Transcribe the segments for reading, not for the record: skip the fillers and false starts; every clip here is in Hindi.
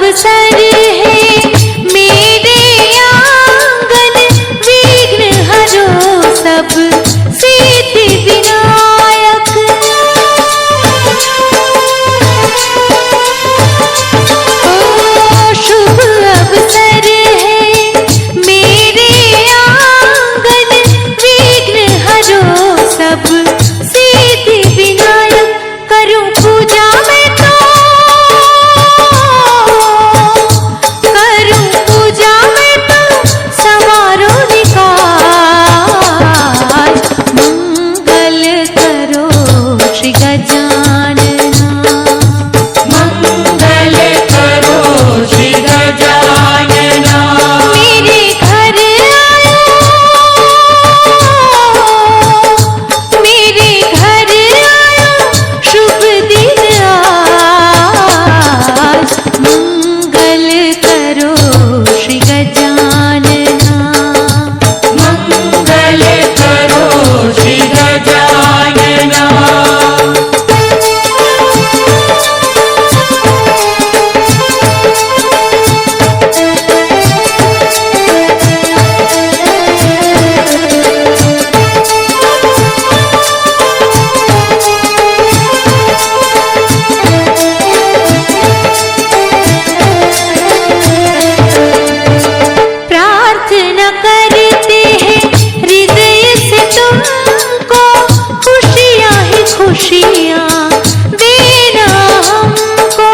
अवसर है मेरे आंगन, विघ्न हरो सब सिद्धि विनायक। ओ शुभ अवसर है मेरे आंगन, विघ्न हरो सब सिद्धि विनायक। करूं पूजा मैं तो, करूं पूजा मैं तो समारो निकाज। मंगल करो श्री गजानना, मंगल करो श्री गजानना। मेरे घर आयो, मेरे घर आयो शुभ दिन आज। मंगल करो श्री गजानना, मंगल करो श्री गजानना। प्रार्थना करते हैं हृदय से तुमको, खुशियाँ ही खुशियाँ देना हमको।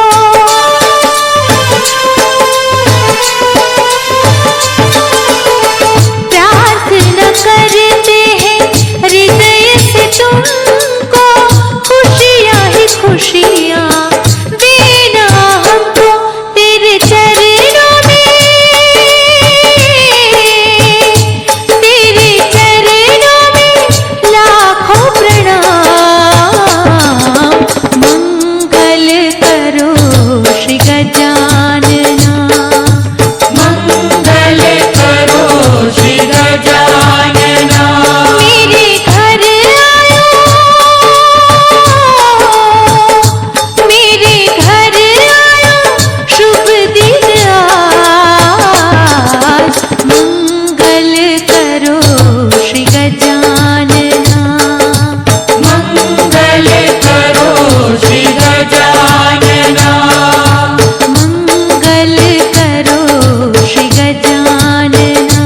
प्रार्थना करते हैं हृदय से तुमको, खुशियाँ ही खुशियाँ देना हमको। तेरे चरणों में, तेरे चरणों में लाखों प्रणाम। मंगल करो श्री गजानना, मंगल करो श्री गजानना। मेरे घर आयो, मेरे घर आयो शुभ दिन आज। मंगल करो श्री गजानना, मंगल करो श्री गजानना। मंगल करो श्री गजानना।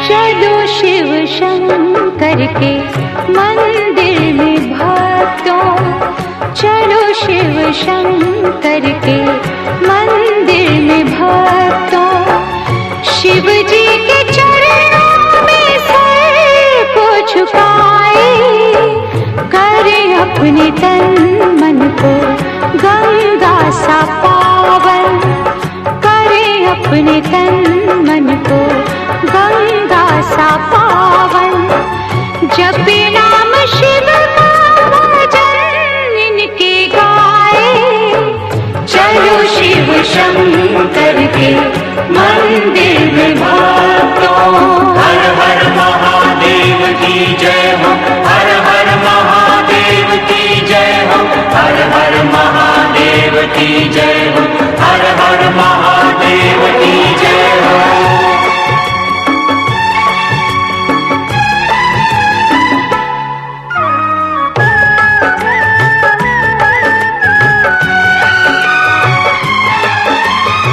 चलो शिव शंकर के मंदिर में भक्तों, चलो शिव शंकर के मंदिर में भक्तों। शिव जी के चरणों में सर को झुकाए, करें अपने तन मन को गंगा सा पावन, करें अपने तन मन को गंगा सा पावन। जपे नाम शिव का भजन इनके गाए, चलो शिव शंकर के मंदिर में भक्तों। हर हर महादेव की जय हो, हर हर महादेव की जय हो, हर हर महादेव की जय हो, हर हर महादेव की जय हो।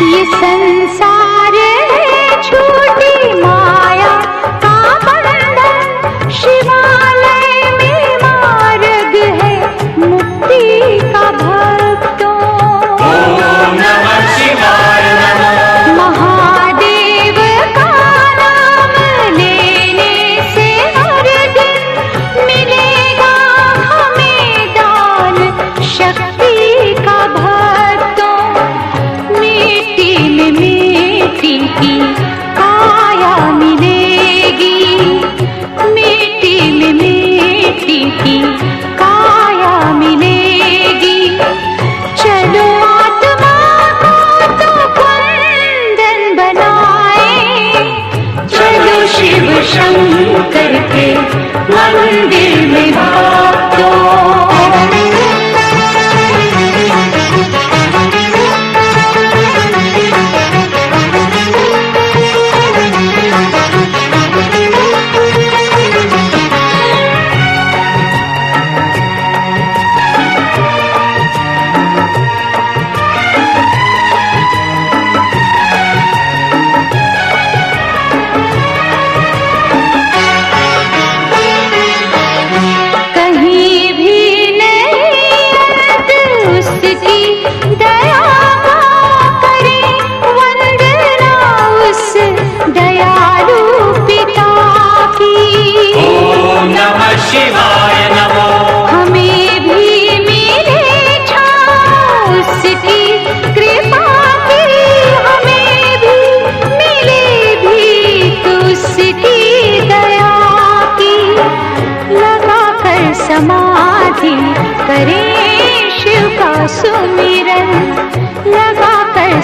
ये संसार है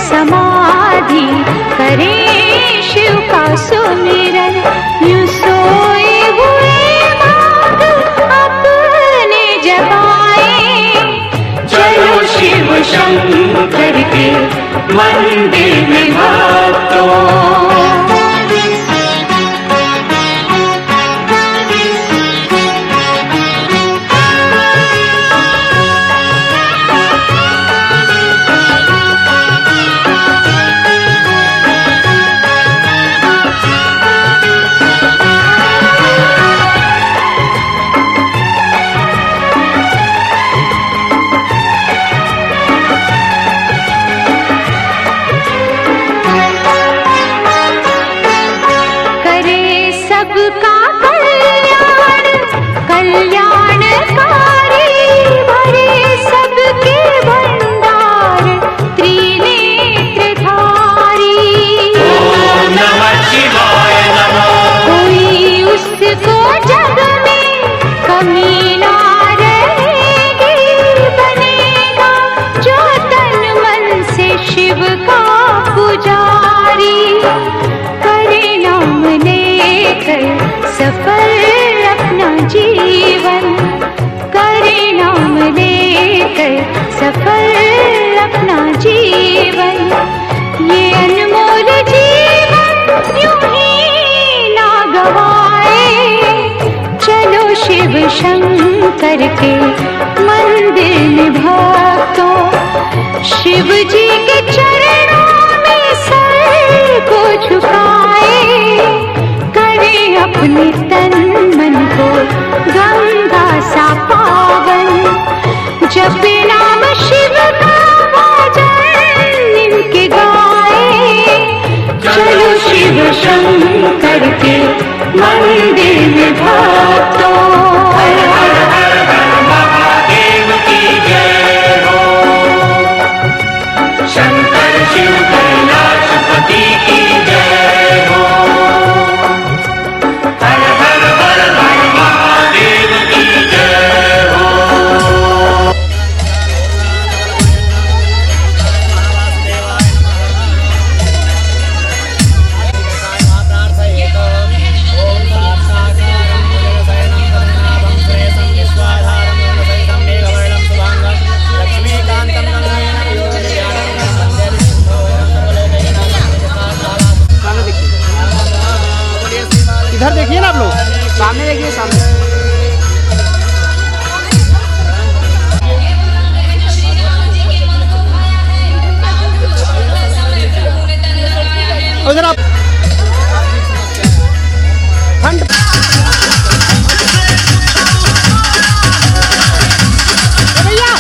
समाधि करें शिव का सुमिरन। यूं सोए हुए मार्ग अपने जगाए, चलो शिव शंकर के मंदिर में भक्तों। सबका कल्याण कल्याणकारी, भरे सबके भंडार त्रिनेत्रधारी। ओम नमः शिवाय नमः। कोई उसको जग में कमी ना रहेगी, बनेगा जो तन मन से शिव का पुजारी। करे नाम लेकर सफल अपना जीवन, करे नाम लेकर सफल अपना जीवन। ये अनमोल जीवन यूं ही ना गवाए, चलो शिव शंकर के मंदिर में भक्तों। शिव जी के चरणों में सर को झुकाए, करें अपने तन मन को गंगा सा पावन। जपे नाम शिव का भजन इनके गाए, चलो शिव शंकर के मंदिर में भक्तों। हर हर हर हर महादेव की जय हो। शंकर शिव कैलाशपति की जय हो। हर हर हर हर महादेव की जय हो। इधर देखिए ना आप लोग, सामने देखिए, सामने। उधर आप ठंड भैया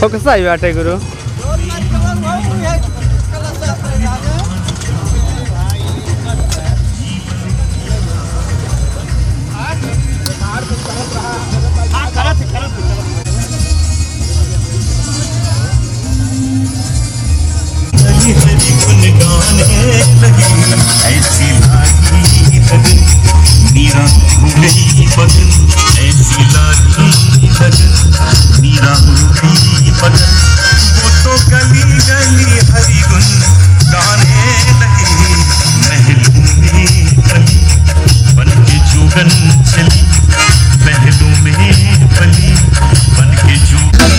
कसं आहे वाटे गुरु हरि गुण गाने लगी ऐसी लागी मीरा हो गई बदन ऐसी लागी लगन, मीरा हो गई बदन वो तो गली गली हरी गुन गाने लगी, महलों में कली बन के जोगन चली, महलों में कली बन के जोगन।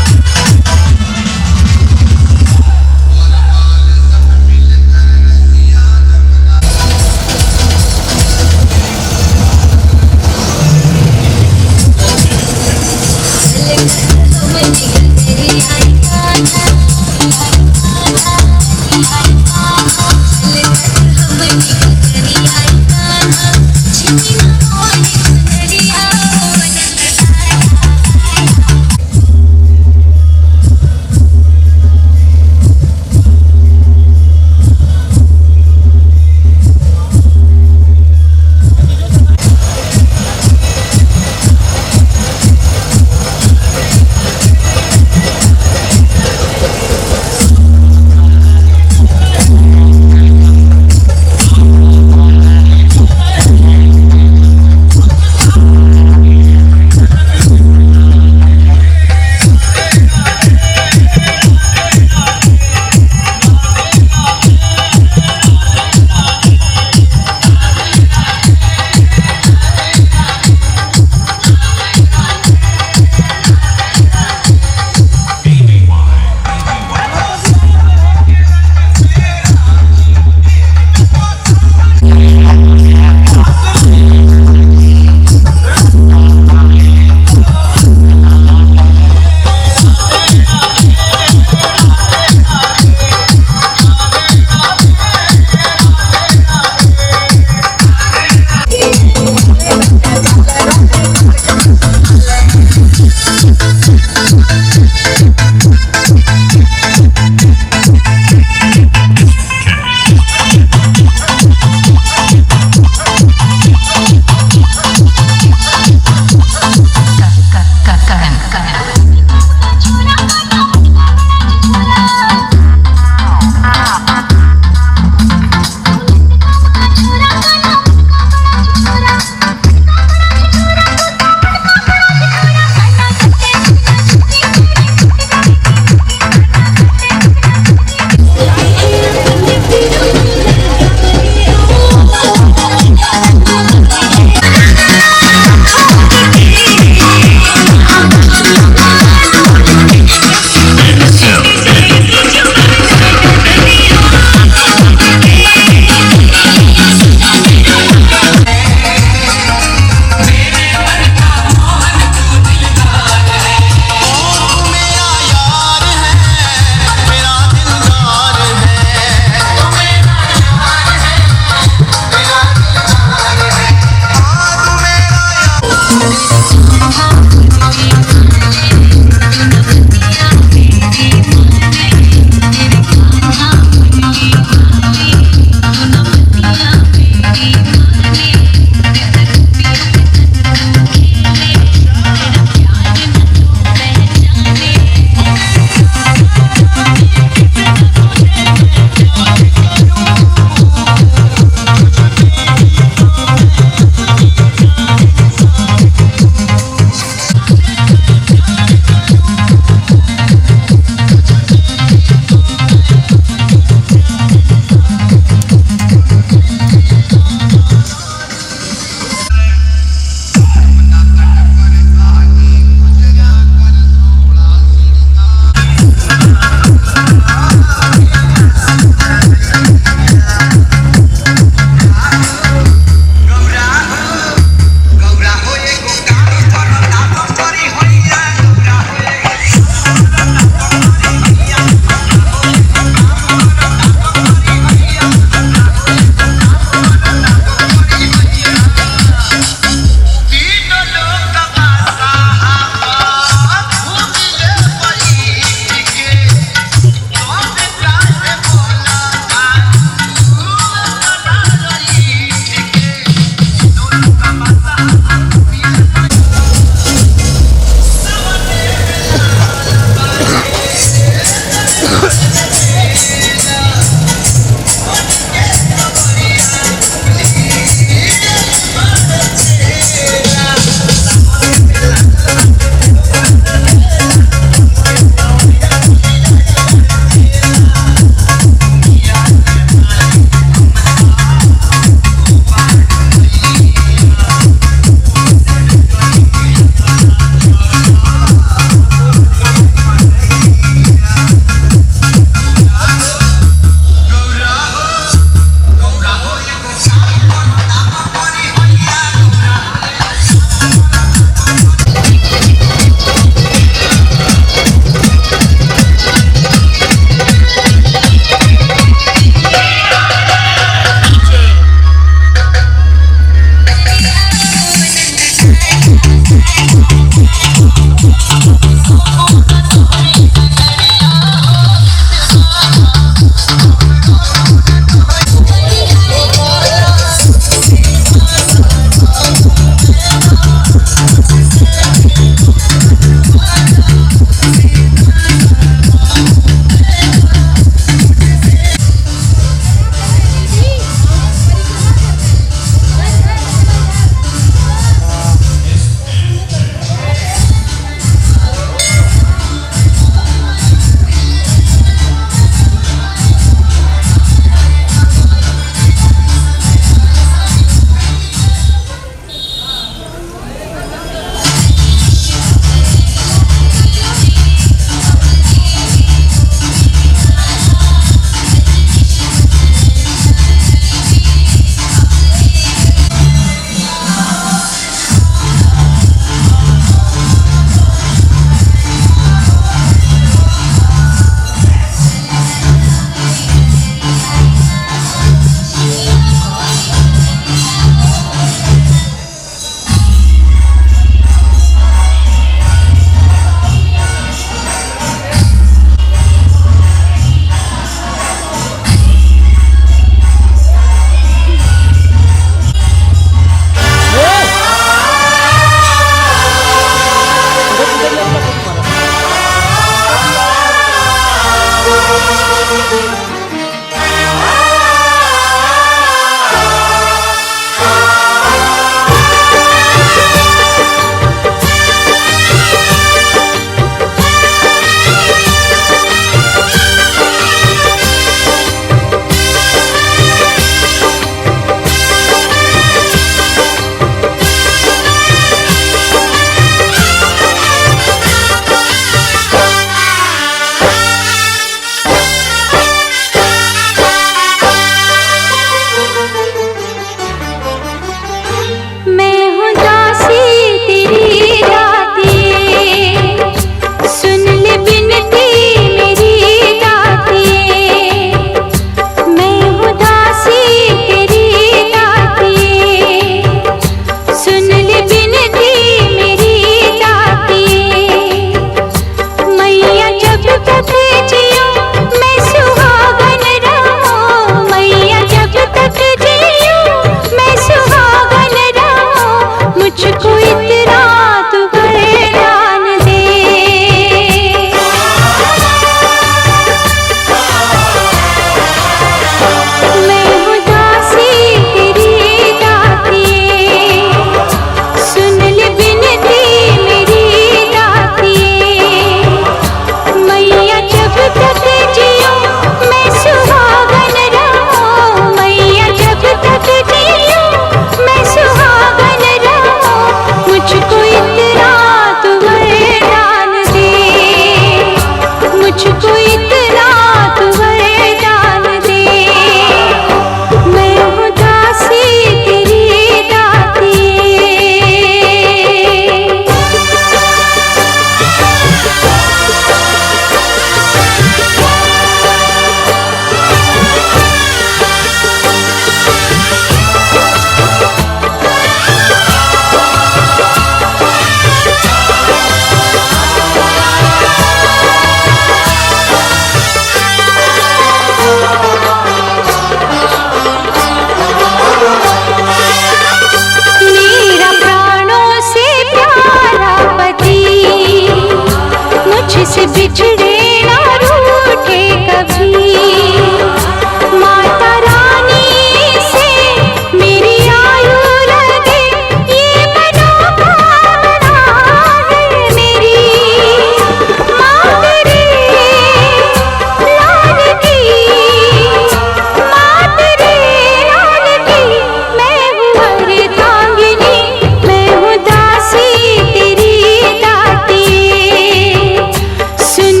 सुन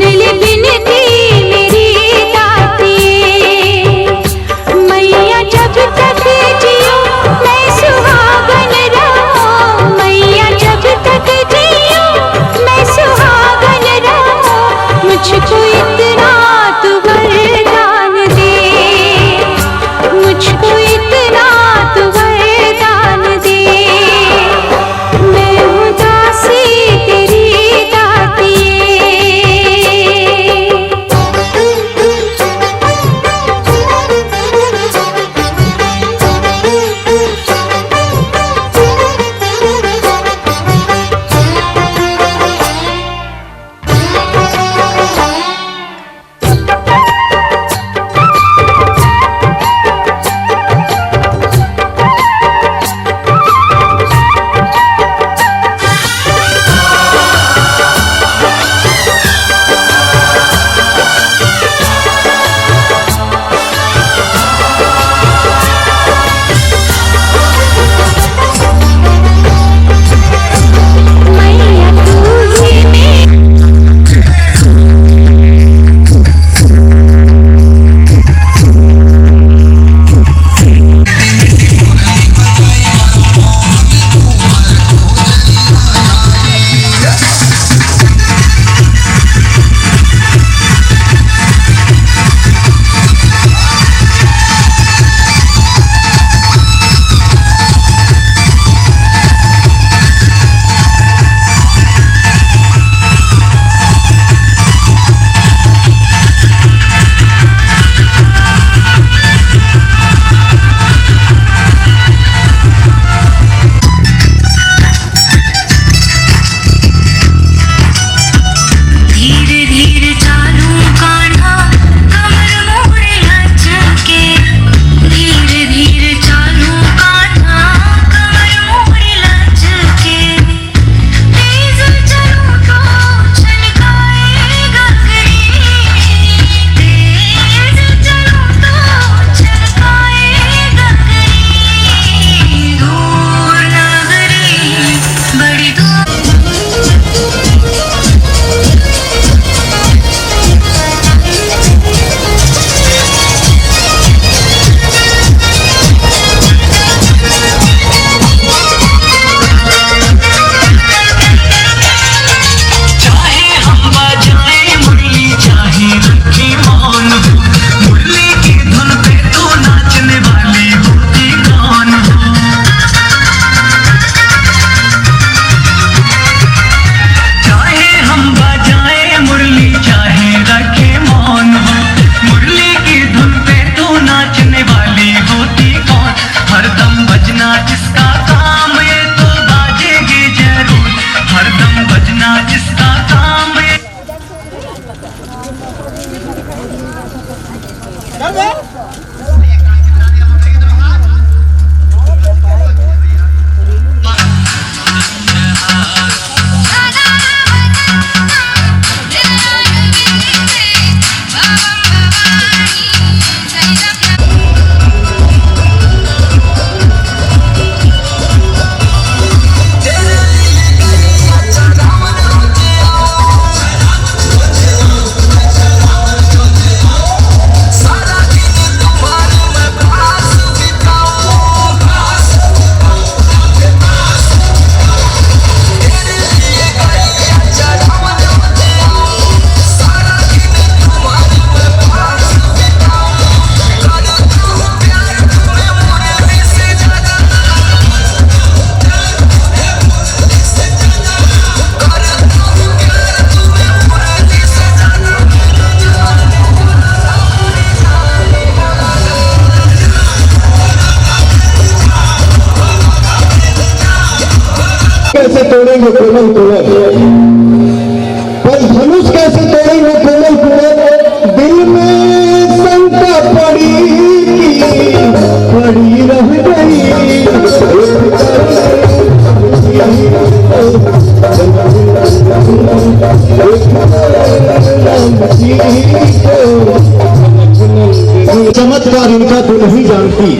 चमत्कार इनका तू नहीं जानती।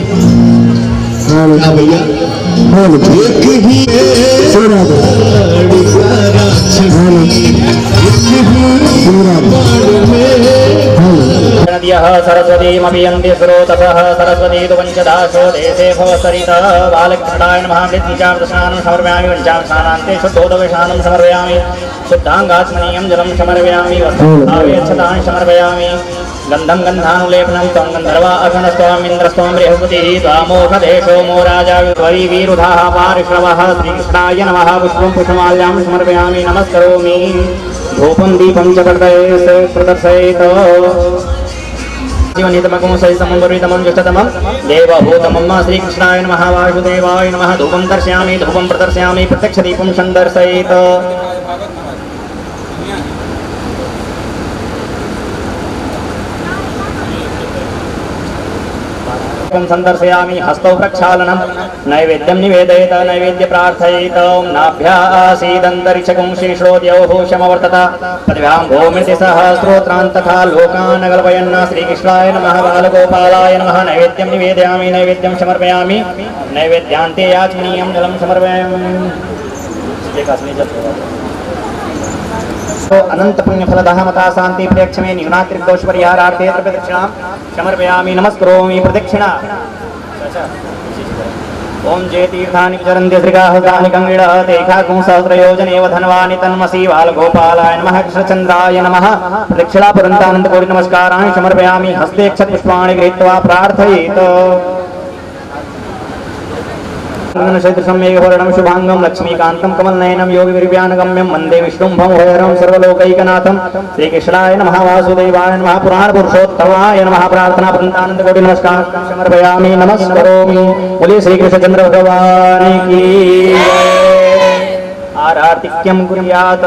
हाँ भैया, एक ही सरस्वतीमभियन्ति स्रोतसः सरस्वती तु पञ्चदाशो देशे भवसरितः बालकृष्णाय नमः मृत्युञ्चामृतस्नानं समर्पयामि पञ्चां स्नानान्ते शुद्धोदकस्नानं समर्पयामि शुद्धाङ्गात्मनीयं जलं समर्पयामि वस्त्रावेक्षतानि समर्पयामि गन्धं गन्धानुलेपनं त्वं गन्धर्वा अगणस्त्वामिन्द्रस्त्वं बृहस्पतिः त्वामोषधेशो मो राजा वीरुधाः पारिश्रवः श्रीकृष्णाय नमः पुष्पं पुष्पमाल्यां समर्पयामि नमस्करोमि धूपं दीपं च प्रदर्शयेत् जीवनीतमकं सहितमं जुष्टतमं देवभूतमं श्रीकृष्णाय नमः वासुदेवाय नमः धूपं दर्शयामि धूपं प्रदर्शयामि प्रत्यक्षदीपं सन्दर्शयेत् संदर्शयामि हस्तौ प्रक्षालनं नैवेद्यं निवेदयेत नैवेद्य प्रार्थयेत नाभ्यासीदन्तरिक्षगं श्रीश्रोद्यौ भूषमवर्तत पदव्यां भूमिति सहस्रोत्रान् तथा लोकान् कल्पयन् श्रीकृष्णाय नमः बालगोपालाय नमः नैवेद्यं निवेदयामि नैवेद्यं समर्पयामि नैवेद्यान्ते याचनीयं जलं समर्पयामि अनंत पुण्य फलदः मता शांति प्रेक्षमे न्यूनात्रिक दोष परिहारार्थे प्रदक्षिणां समर्पयामि नमस्करोमि प्रदक्षिणा ओम जय तीर्थानि चरन्ति श्रीकाहकानि कंगिणः तेखाकुं सहस्रयोजनेव धनवानि तन्मसि बालगोपालाय नमः कृष्णचन्द्राय नमः प्रदक्षिणा पुरन्तानन्द कोटि नमस्काराणि समर्पयामि हस्ते क्षतपुष्पाणि गृहीत्वा प्रार्थयेत् सदृशमेघवर्णं शुभांगं लक्ष्मीकान्तं कमलनयनं योगिविर्व्यानगम्यं वन्दे विष्णुं भवहरं सर्वलोकैकनाथं श्रीकृष्णाय नमः वासुदेवाय नमः पुराणपुरुषोत्तमाय नमः प्रार्थना पुरन्तानन्दकोटि नमस्कार समर्पयामि नमस्करोमि बोलिए श्रीकृष्णचन्द्र भगवान की आरातिक्यं कुर्यात्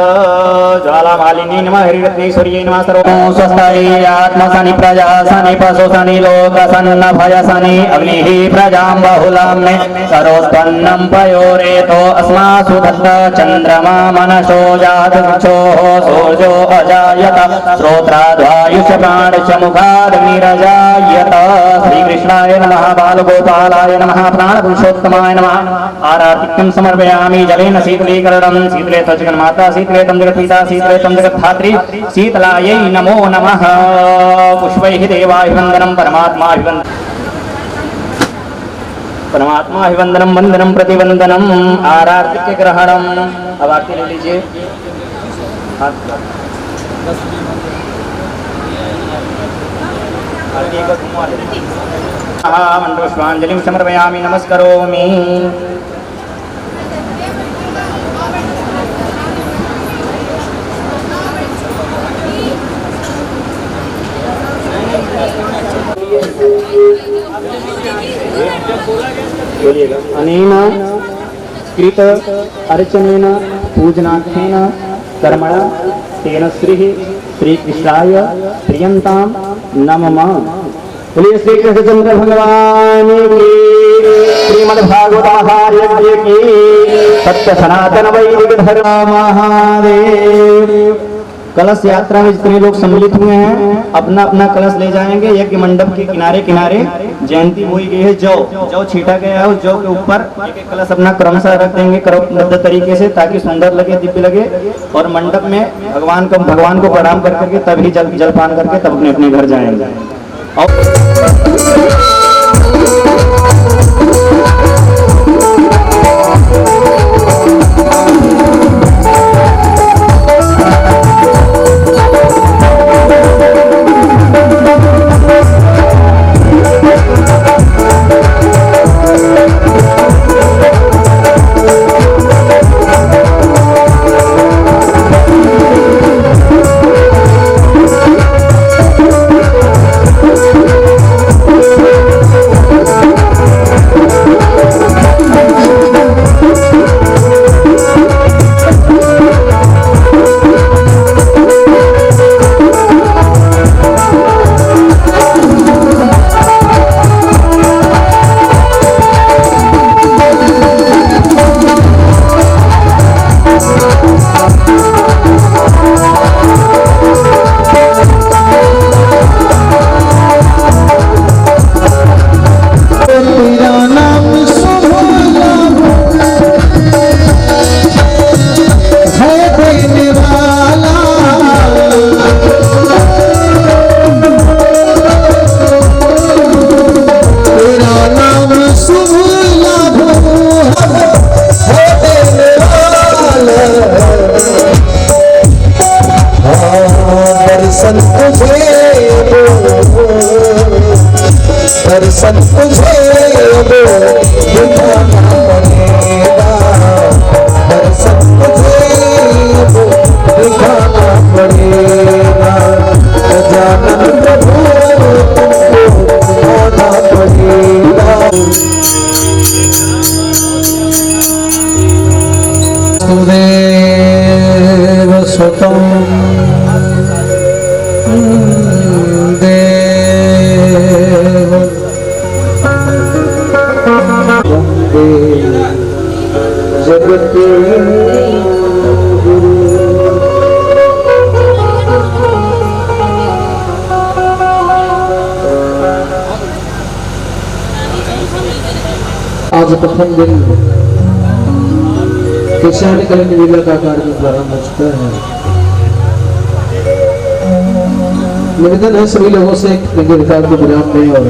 ज्वालामालिनी नमः हरिरत्नेश्वर्यै नमः सर्वं स्वस्ति आत्मसनि प्रजासनि पशुसनि लोकसन्नभयसनि अग्निः प्रजां बहुलां मे करोत्पन्नं पयोरेतो अस्मासु दत्त चन्द्रमा मनसो जातवृक्षोः सूर्यो अजायत श्रोत्राद्वायुष प्राणश्च मुखादग्निरजायत श्रीकृष्णाय नमः बालगोपालाय नमः प्राणपुरुषोत्तमाय नमः आरातिक्यं समर्पयामि जलेन शीतलीकरणं शीतले जगन्माता शीतले तं जगत्पिता शीतले तं जगद्धात्री शीतलायै नमो नमः पुष्पैः देवाभिवन्दनं परमात्माभिवन्दनं वन्दनं प्रतिवन्दनम् आरार्तिक्य ग्रहणम् अब आरती ले लीजिए मंडोष्वांजलिं समर्पयामि नमस्करोमि अनेन कृत अर्चनेन पूजनार्थेन कर्मणा तेन श्रीकृष्णाय प्रियंतां नमः। बोलिए श्री कृष्णचंद्र भगवान की श्रीमद्भागवत महायज्ञ की सत्य सनातन वैदिक धर्म महादेव। कलश यात्रा में जितने लोग सम्मिलित हुए हैं अपना अपना कलश ले जाएंगे। यज्ञ मंडप के किनारे किनारे जयंती बोई गई है, जौ छीटा गया है, उस जौ के ऊपर एक एक कलश अपना क्रमशः रख देंगे क्रमबद्ध तरीके से, ताकि सुंदर लगे, दिव्य लगे। और मंडप में भगवान को प्रणाम कर करके तभी जलपान करके तब अपने अपने घर जाएंगे। दर्शन तुझे दर्शन तुझे दिखाना पड़ेगा दर्शन तुझे दिखाना पड़ेगा गजानन प्रभु तुमको आना पड़ेगा देव सुतम देव जगत आज प्रथम दिन कृष्ण कलिंग लीला का कार्य प्रारंभ हो चुका है। निवेदन है सभी लोगों से निर्धारित के विराम में और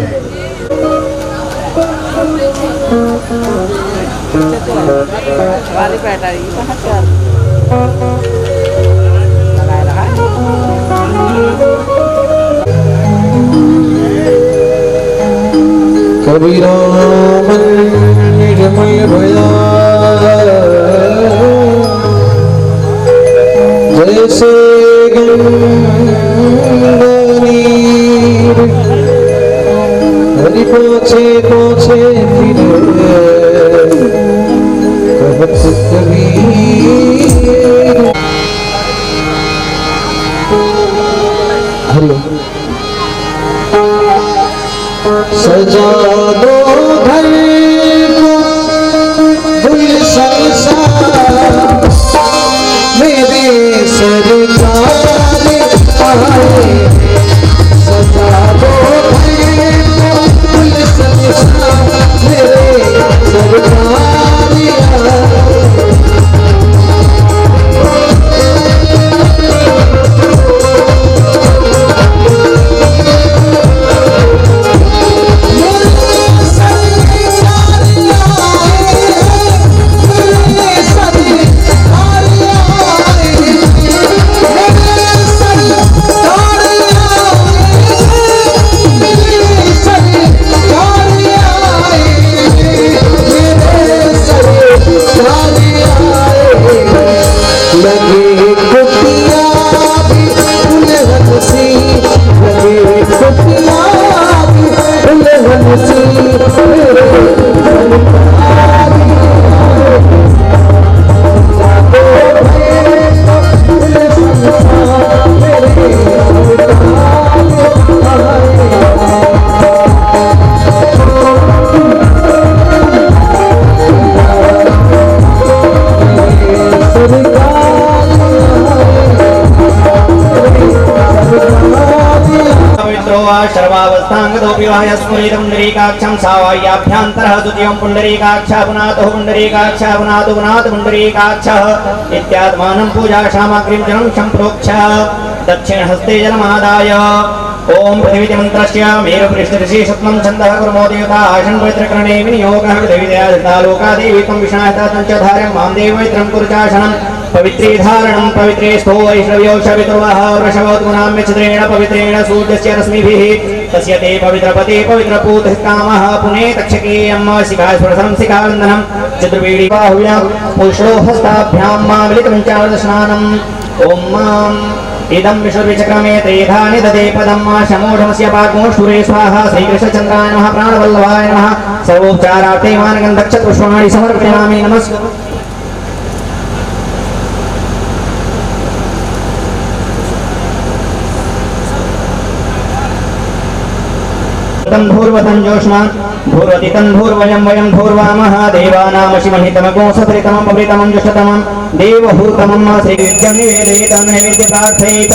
कबीरा मन निर्मल भया जैसे गंगानीर हरि पहुँचे पहुँचे फिरे कहत कबीर। हरि ओम। सजा दो घर को गुलशन सा मेरे सरकार आए सजा दो घर को गुलशन सा मेरे सरकार आए। पुंडरीकाक्षं सावाह्याभ्यन्तरः द्वितीयं पुंडरीकाक्षः पुनातो पुंडरीकाक्षः पुनातो पुनात पुंडरीकाक्षः इत्यात्मानं पूजा सामग्रीं जलं सम्प्रोक्ष दक्षिणहस्ते जलमादाय ओम पृथ्वी मंत्रस्य मेरुपृष्ठऋषि सप्तमं छन्दः कुर्मो देवता आशन् पवित्रकरणे विनियोगः पृथिवीदया लोकादेवी त्वं विष्णायता तञ्चधार्यं मां देवैत्रं कुरुचाशनं पवित्रे धारणं पवित्रे स्थो वैष्णव्यो शवितुर्वः वृषभोद्गुणाम्य छिद्रेण पवित्रेण सूर्यस्य रश्मिभिः तस्य ते पवित्रपते पवित्रपूतः कामः पुने तक्षकेयं शिखास्पर्शनं शिखावन्दनं चतुर्वेदी बाहुव्यां पुष्णो हस्ताभ्यां मामलितं चावदस्नानम् ॐ माम् इदं विश्वविचक्रमे त्रेधानि ददे पदं शमोढमस्य पाग्मोष्ठुरे स्वाहा श्रीकृष्णचन्द्राय नमः प्राणवल्लभाय नमः सर्वोपचारार्थे मानगन्धक्षपुष्पाणि समर्पयामि नमस्कार। भूर्वतं जोष्मा भूर्वति तन्भूर्वयं वयं भूर्वामः देवानामशिमहितमको सत्रितमं पवितमं जुष्टतमं देवहूतमं श्रीविद्यं निवेदयेत नैवेद्य प्रार्थयेत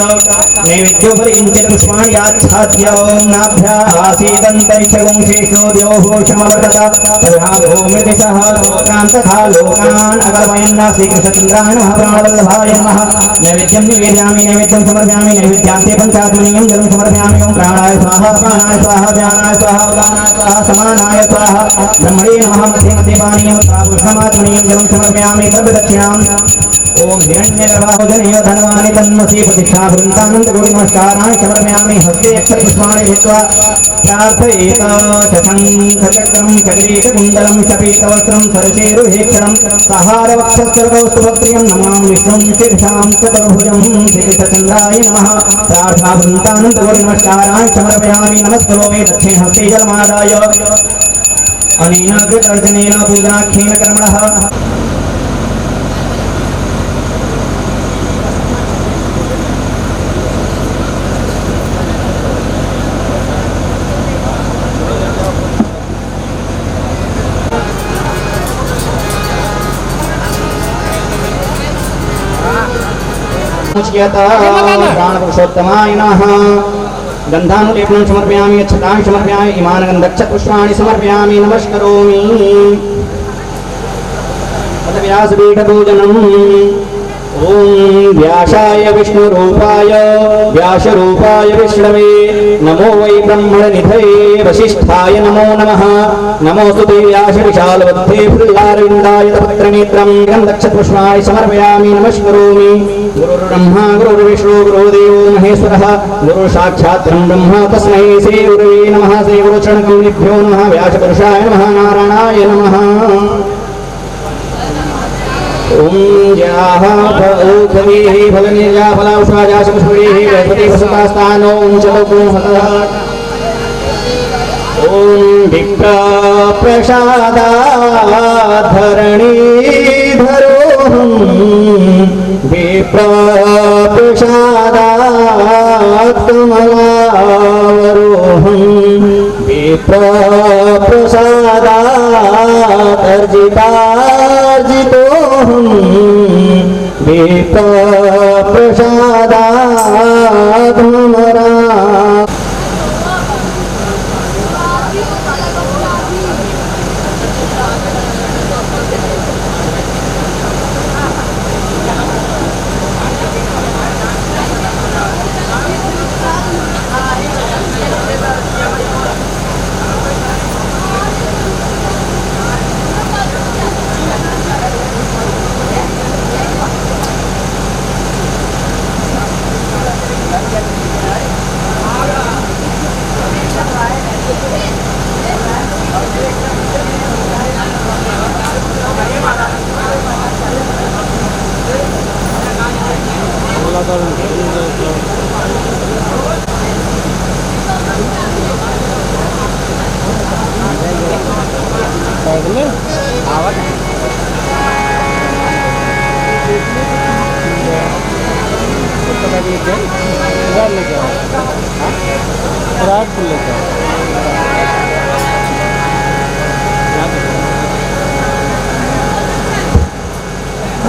नैवेद्योपरि किञ्चित् पुष्पाणि आच्छाद्य नाभ्यासीदन्तरिक्षगुंशेषो द्योघोषमवर्तत तथा लोकान् तथा लोकान् अगर्वयन् श्रीकृष्णचन्द्राय नमः प्राणवल्लभाय नमः नैवेद्यं निवेदयामि नैवेद्यं समर्पयामि नैवेद्यान्ते पञ्चात्मनीयं जलं समर्पयामि ॐ प्राणाय स्वाहा प्राणाय स्वाहा व्यानाय स्वाहा उदानाय स्वाहा समानाय स्वाहा ब्रह्मणे नमः मध्ये मध्ये पानीयं स्वाहा पुष्पमात्मनीयं जलं समर्पयामि तद्दक्षिणां ओम हिरण्यगर्भाहुजनेय धनवानि तन्मसि प्रतिष्ठा वृन्दानन्द कोटि नमस्काराणि समर्पयामि हस्ते अक्षरपुष्पाणि धृत्वा प्रार्थयेत शशङ्खचक्रं चक्रीककुण्डलं शपीतवस्त्रं सरसेरुहेक्षणं सहारवक्षस्करकौस्तुभप्रियं नमामि विष्णुं शीर्षां चतुर्भुजं श्रीकृष्णचन्द्राय नमः प्रार्था वृन्दानन्द कोटि नमस्काराणि समर्पयामि नमस्करोमि दक्षिणहस्ते जलमादाय अनेन कृतर्जनेन पूजनाख्येन कर्मणः प्राणपुरुषोत्तमाय नमः गन्धानुलेपनं समर्पयामि अक्षतां समर्पयामि इमान् गन्धक्षपुष्पाणि समर्पयामि नमस्करोमि व्यासपीठपूजनम् ओम व्यासाय विष्णुरूपाय व्यासरूपाय विष्णवे नमो वै ब्रह्मणनिधये वसिष्ठाय नमो नमः नमोस्तुते व्यास विशालवत्ते फुल्लारविन्दाय तपत्रनेत्रं गन्धक्षपुष्पाणि समर्पयामि नमस्करोमि गुरुर्ब्रह्मा गुरुर्विष्णु गुरुदेवो महेश्वरः गुरुसाक्षात् ब्रह्म तस्मै श्री गुरुवे नमः श्री गुरुचरणकमलेभ्यो नमः व्यासपुरुषाय नमः नारायणाय नमः ओम जाः भौखवीः फलनिर्जा फलावसाजा समस्परीः गणपति वसतास्तानो चलोको हतः ओम विप्रप्रसादाधरणीधरोऽहं विप्रप्रसादात्कमलावरोऽहं विप्रप्रसादादर्जितार्जितोऽहं विप्रप्रसादात्मरा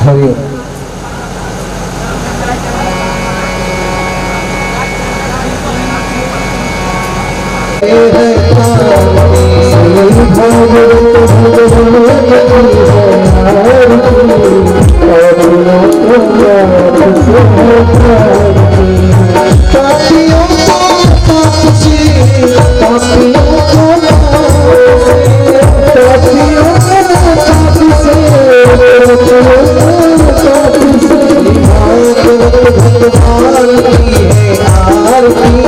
हरि भगवान की है आरती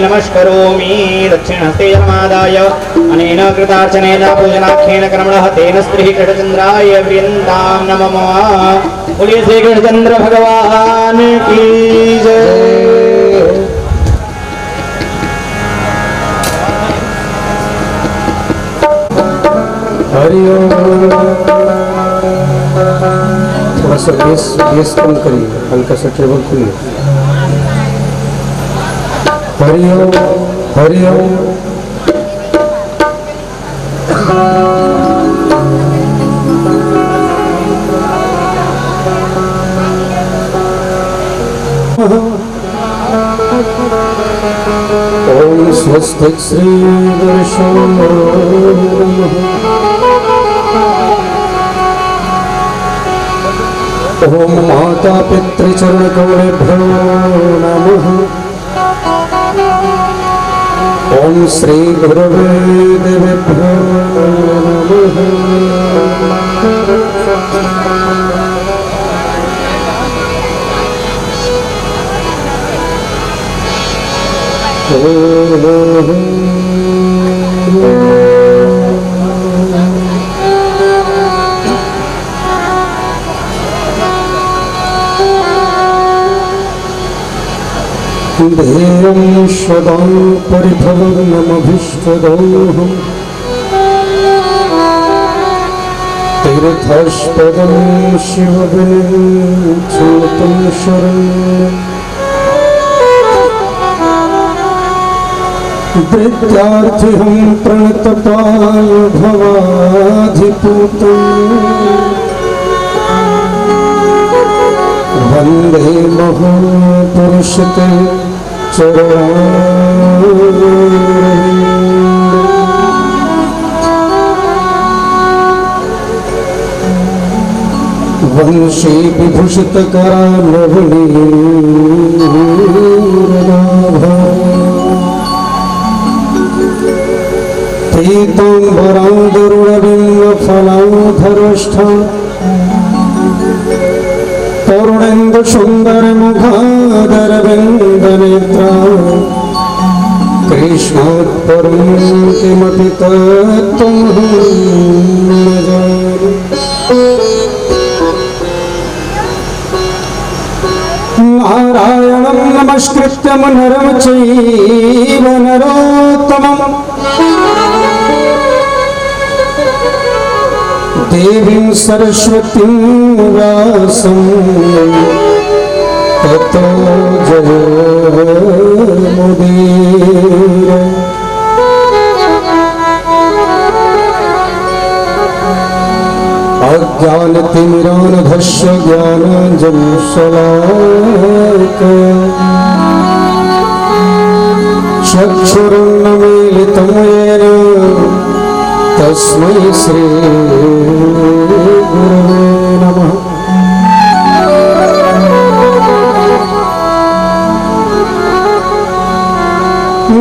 नमस्करोमि दक्षिणहस्ते जलमादाय अनेन कृतार्चनेन पूजनाख्येन कर्मणः तेन स्त्रीः कृष्णचन्द्राय प्रियन्तां नमः। बोलिए श्री कृष्णचंद्र भगवान की जय। हरि ओम। थोड़ा सा बेस कम करिए, हल्का सा टेबल खोलिए। हरि ओम हरि ओम। ओम स्वस्तिक श्री गुरुषो नमः। ओम माता पितृचरण कमलेभ्यो नमः। ओम श्री गुरुवे देवेभ्यो नमः। ध्येयं सदा परिभवनमभीष्टदोहम् तीर्थास्पदं शिवविनिर्चोतं शरणं वृद्धार्थिहं प्रणतपाय भवाधिपूतम् वन्दे महापुरुषते वंशी विभूषितकरालवलीरनाभा पीताम्बरादरुणबिम्बफलाधरष्ठा तरुणेन्दु सुंदर मुखादरविन्दनेत्रा कृष्णात् परं किमपि तत्त्वं न जाने। नारायणं नमस्कृत्य नरं चैव नरोत्तमम् देवीं सरस्वतीं व्यासं ततो जयमुदीर। अज्ञानतिमिरान्धस्य अज्ञानधस्य ज्ञानाञ्जनशलाकया चक्षुरुन्मीलितं येन तस्मै श्रीगुरवे नमः।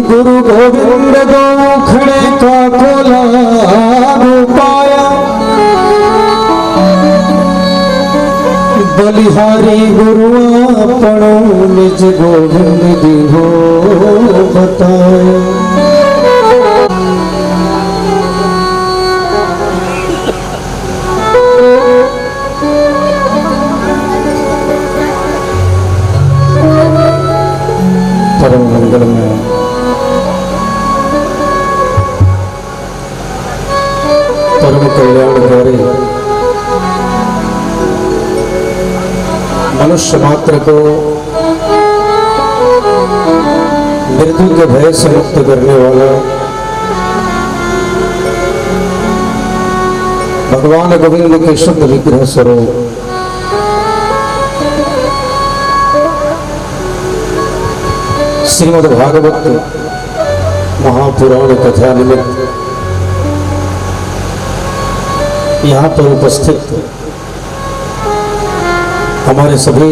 गुरु गोविंद दो खड़े का कोला पाया, बलिहारी गुरु अपनो निज गोविंद दिहो बताया। परम मंगल में परम कल्याणकारी मनुष्य मात्र को मृत्यु के भय से मुक्त करने वाला भगवान गोविंद के शुद्ध विग्रह स्वरूप श्रीमद् भागवत महापुराण कथा निमित्त यहाँ पर उपस्थित हमारे सभी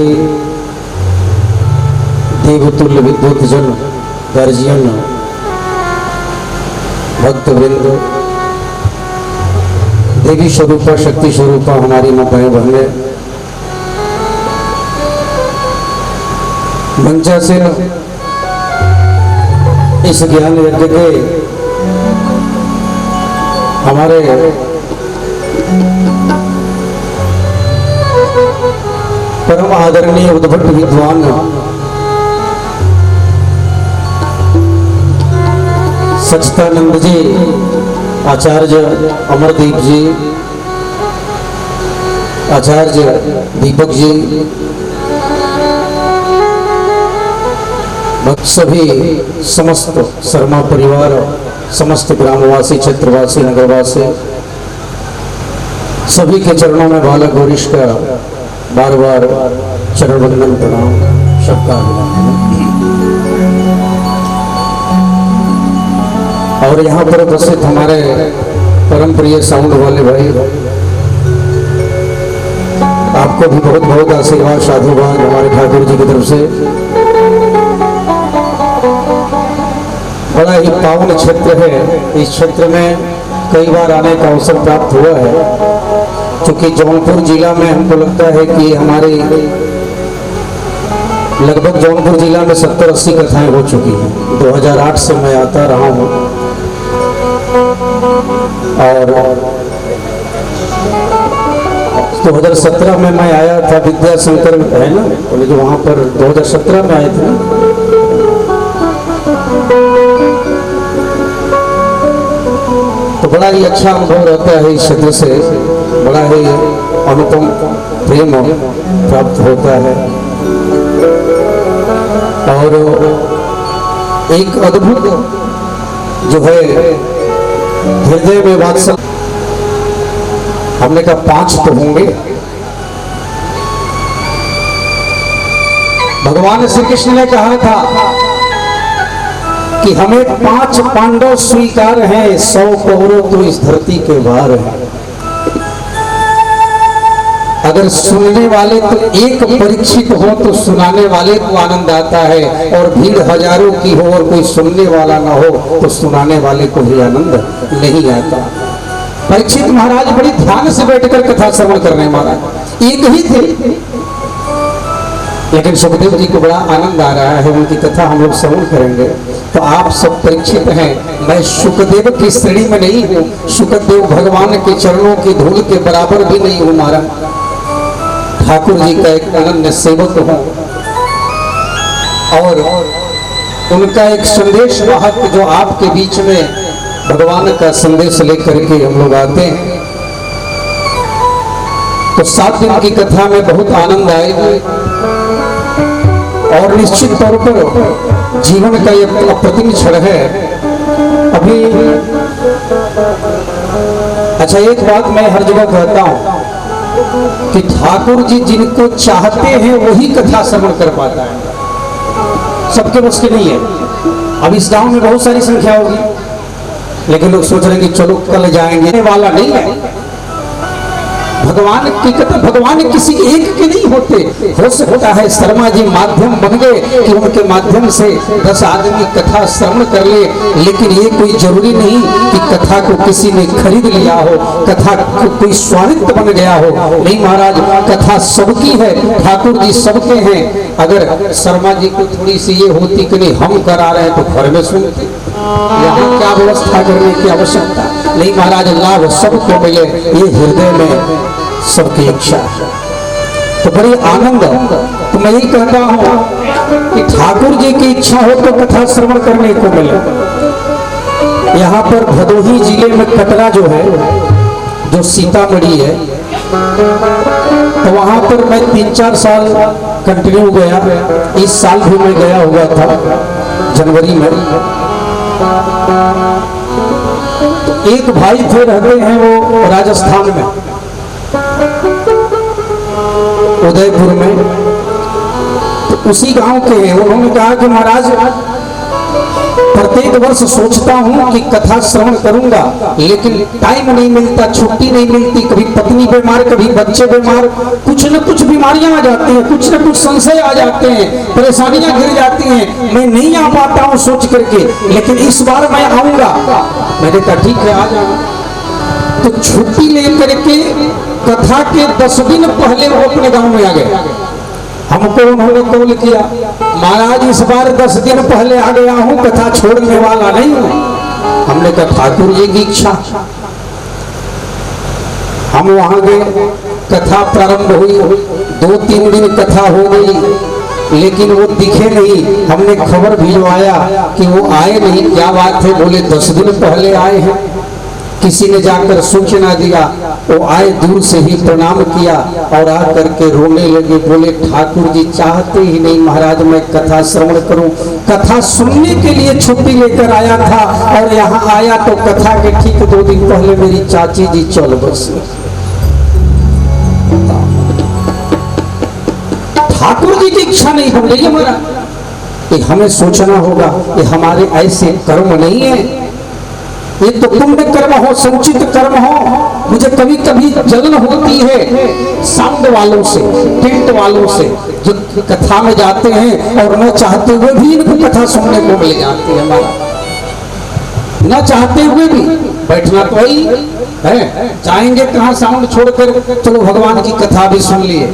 देवतुल्य विद्वत जन, गार्जियन, भक्तवृंद, देवी स्वरूपा, शक्ति स्वरूपा हमारी माताएं बहनें, मंचासीन इस ज्ञान यज्ञ के हमारे परम आदरणीय उद्भट विद्वान सच्चिदानंद जी, आचार्य अमरदीप जी, आचार्य दीपक जी, सभी समस्त शर्मा परिवार, समस्त ग्रामवासी, क्षेत्रवासी, नगरवासी, सभी के चरणों में बालक गौरीश का बार बार चरण वंदन प्रणाम सबका अभिनंदन। और यहाँ पर उपस्थित हमारे परम प्रिय साउंड वाले भाई, आपको भी बहुत बहुत आशीर्वाद, साधुवाद हमारे ठाकुर जी की तरफ से। बड़ा ही पावन क्षेत्र है, इस क्षेत्र में कई बार आने का अवसर प्राप्त हुआ है, क्योंकि जौनपुर जिला में हमको लगता है कि हमारी लगभग जौनपुर जिला में 70-80 कथाएं हो चुकी हैं। 2008 से मैं आता रहा हूँ और 2017 में मैं आया था, विद्याशंकर है ना जो वहाँ पर 2017 में आए थे। तो बड़ा ही अच्छा अनुभव रहता है, इस क्षेत्र से बड़ा ही अनुपम प्रेम प्राप्त होता है और एक अद्भुत जो है हृदय में वात्सल, हमने कहा 5 तो होंगे। भगवान श्री कृष्ण ने कहा था कि हमें 5 पांडव स्वीकार हैं, 100 कौरव तो इस धरती के बाहर हैं। अगर सुनने वाले तो एक परीक्षित हो तो सुनाने वाले को आनंद आता है, और भीड़ हजारों की हो और कोई सुनने वाला ना हो तो सुनाने वाले को भी आनंद नहीं आता। परीक्षित महाराज बड़ी ध्यान से बैठकर कथा श्रवण कर रहे हैं, महाराज एक ही थे, लेकिन सुखदेव जी को बड़ा आनंद आ रहा है, उनकी कथा हम लोग श्रवण करेंगे। तो आप सब परीक्षित हैं, मैं सुखदेव की श्रेणी में नहीं हूँ, सुखदेव भगवान के चरणों की धूल के बराबर भी नहीं हूँ, महाराज ठाकुर जी का एक अनन्य सेवक हूँ और उनका एक संदेश वाहक जो आपके बीच में भगवान का संदेश लेकर के हम लोग आते हैं। तो 7 दिन की कथा में बहुत आनंद आएगा और निश्चित तौर पर जीवन का ये अप्रतिम क्षण है। अभी अच्छा एक बात मैं हर जगह कहता हूं कि ठाकुर जी जिनको चाहते हैं वही कथा श्रवण कर पाता है, सबके बस के नहीं है। अब इस गांव में बहुत सारी संख्या होगी, लेकिन लोग सोच रहे हैं कि चलो कल जाएंगे, वाला नहीं है। भगवान की कथा भगवान किसी एक के नहीं होते। हो सकता है शर्मा जी माध्यम बन गए कि उनके माध्यम से 10 आदमी कथा श्रवण कर ले, लेकिन ये कोई जरूरी नहीं कि कथा को किसी ने खरीद लिया हो, कथा को कोई स्वामित्व बन गया हो। नहीं महाराज, कथा सबकी है, ठाकुर जी सबके हैं। अगर शर्मा जी को थोड़ी सी ये होती कि नहीं हम करा रहे हैं तो घर में सुनते, यहाँ क्या व्यवस्था करने की आवश्यकता नहीं। महाराज लाभ सबको मिले, ये हृदय में सबकी इच्छा है। तो बड़ी आनंद, तो मैं यही कहता हूँ कि ठाकुर जी की इच्छा हो तो कथा श्रवण करने को मिले। यहाँ पर भदोही जिले में कटरा जो है, जो सीतामढ़ी है, तो वहां पर मैं 3-4 साल कंटिन्यू गया। इस साल भी मैं गया हुआ था जनवरी में। तो एक भाई थे, रहते हैं वो राजस्थान में, उदयपुर में। तो उसी गांव के हैं। उन्होंने कहा कि महाराज प्रत्येक वर्ष सोचता हूं कि कथा श्रवण करूंगा, लेकिन टाइम नहीं मिलता, छुट्टी नहीं मिलती। कभी पत्नी बीमार, कभी बच्चे बीमार, कुछ न कुछ बीमारियां आ जाती हैं, कुछ न कुछ संशय आ जाते हैं, परेशानियां घिर जाती हैं। मैं नहीं आ पाता हूं सोच करके, लेकिन इस बार मैं आऊंगा। मैंने कहा ठीक है, आ जाना। तो छुट्टी लेकर के कथा के 10 दिन पहले वो अपने गांव में आ गए। हमको उन्होंने कॉल किया, महाराज इस बार 10 दिन पहले आ गया हूं, कथा छोड़ने वाला नहीं हूं। हमने कहा ठाकुर जी की इच्छा। हम वहां गए, कथा प्रारंभ हुई, 2-3 दिन कथा हो गई, लेकिन वो दिखे नहीं। हमने खबर भिजवाया कि वो आए नहीं। क्या बात है? बोले 10 दिन पहले आए हैं। किसी ने जाकर सूचना दिया, वो आए, दूर से ही प्रणाम किया और आ करके रोने लगे। बोले ठाकुर जी चाहते ही नहीं महाराज मैं कथा श्रवण करूं। कथा सुनने के लिए छुट्टी लेकर आया था, और यहाँ आया तो कथा के ठीक 2 दिन पहले मेरी चाची जी चल बसी। ठाकुर जी की इच्छा नहीं बन रही हमारा। ये हमें सोचना होगा, ये हमारे ऐसे कर्म नहीं है, ये तो पुण्य कर्म हो, संचित कर्म हो। मुझे कभी कभी जलन होती है साउंड वालों से, टेंट वालों से, जो कथा में जाते हैं और न चाहते हुए भी इनको कथा सुनने को मिल जाती है। हमारा न चाहते हुए भी बैठना तो ही है, चाहेंगे कहाँ साउंड छोड़कर चलो भगवान की कथा भी सुन लिए।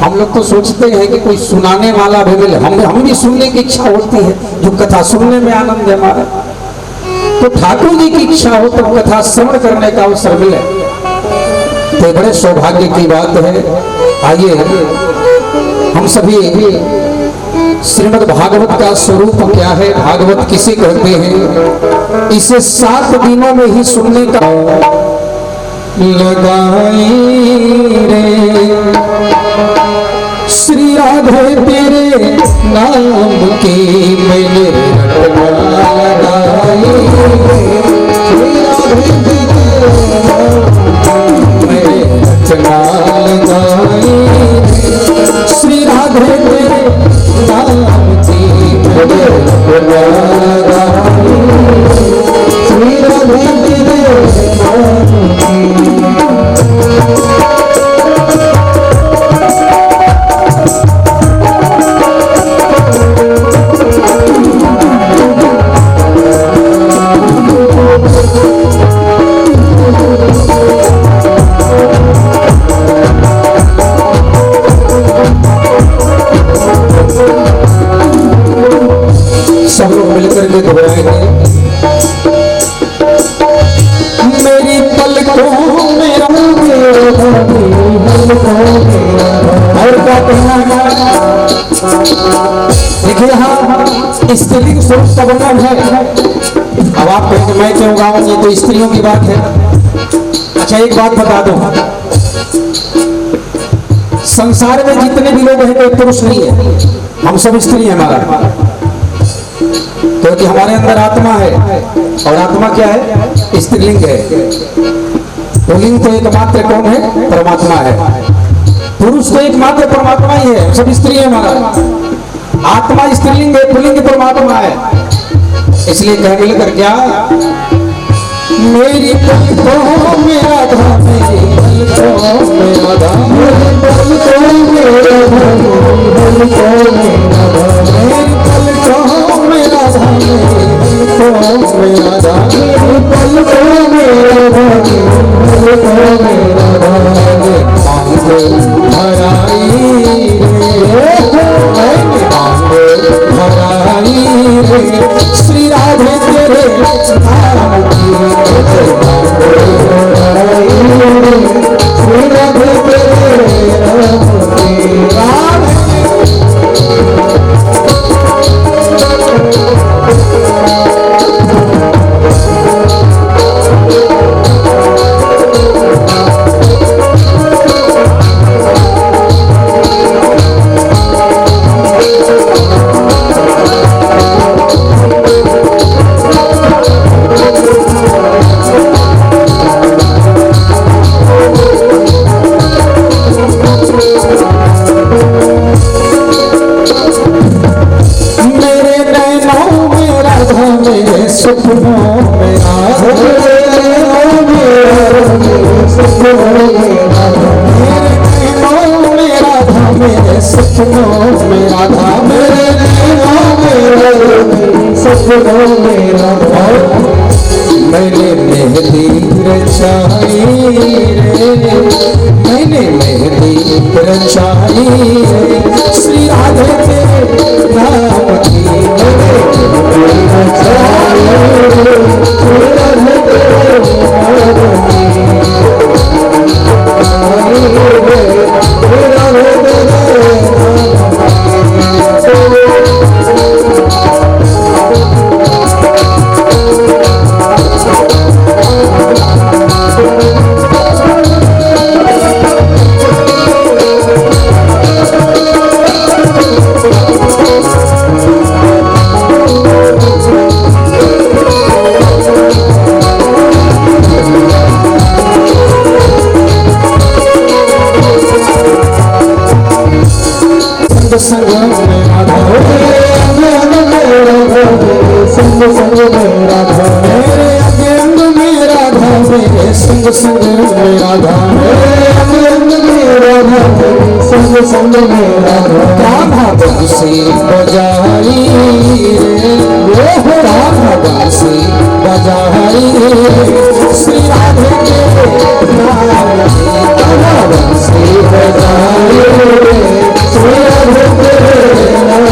हम लोग तो सोचते हैं कि कोई सुनाने वाला भी मिले, हम भी सुनने की इच्छा होती है, जो कथा सुनने में आनंद है हमारा। तो ठाकुर जी की इच्छा हो तो कथा श्रवण करने का अवसर मिले, तो बड़े सौभाग्य की बात है। आइए हम सभी श्रीमद् भागवत का स्वरूप क्या है, भागवत किसे कहते हैं, इसे 7 दिनों में ही सुनने का लगाई रे श्री राधे तेरे नाम की मैंने रटना लगाई। श्री राधे तेरे नाम मैंने रटना लगाई। श्री राधे तेरे नाम की मैंने रटना लगाई। श्री राधे तेरे नाम की सब लोग मिलकर के दोहराएंगे। मेरी पलकों में और क्या कहना है। देखिए यहाँ स्त्री को स्वरूप का वर्णन है। अब आप कहेंगे मैं क्यों गाऊं, ये तो स्त्रियों की बात है। अच्छा एक बात बता दो, संसार में जितने भी लोग हैं कोई पुरुष नहीं है, हम सब स्त्री हैं। हमारा क्योंकि हमारे अंदर आत्मा है, और आत्मा क्या है, स्त्रीलिंग है। पुल्लिंग तो एकमात्र कौन है? परमात्मा है। पुरुष तो एकमात्र परमात्मा ही है, सब स्त्री है हमारा। आत्मा स्त्रीलिंग है, पुल्लिंग परमात्मा है। इसलिए कहने लग कर क्या, मेरी पलकों में राधा, मेरी पलकों में राधा, मेरी पलकों में राधा, मेरी पलकों में राधा, मेरी पलकों में राधा, मेरी पलकों में राधा, मेरी पलकों में राधा, मेरी पलकों में राधा, मांगो भराई रे, मांगो भराई रे, श्री राधे तेरे नाम की श्री राधे तेरे नाम की राधे। मैंने मेहंदी रचाई रे, मैंने मेहंदी रचाई रे, श्री राधे तेरे नाम की मैंने रचाई रे, श्री राधे तेरे नाम की श्री राधे तेरे संग में राधा, संग संग में राधा, मेरे अंग अंग में राधा, मेरे संग संग में राधा, मेरे अंग अंग में राधा, संग संग में राधा, राधा बंसी बजाई रे, राधा बंसी बजाई रे, श्री राधे के नाम की राधा बंसी बजाई रे, श्री राधे तेरे नाम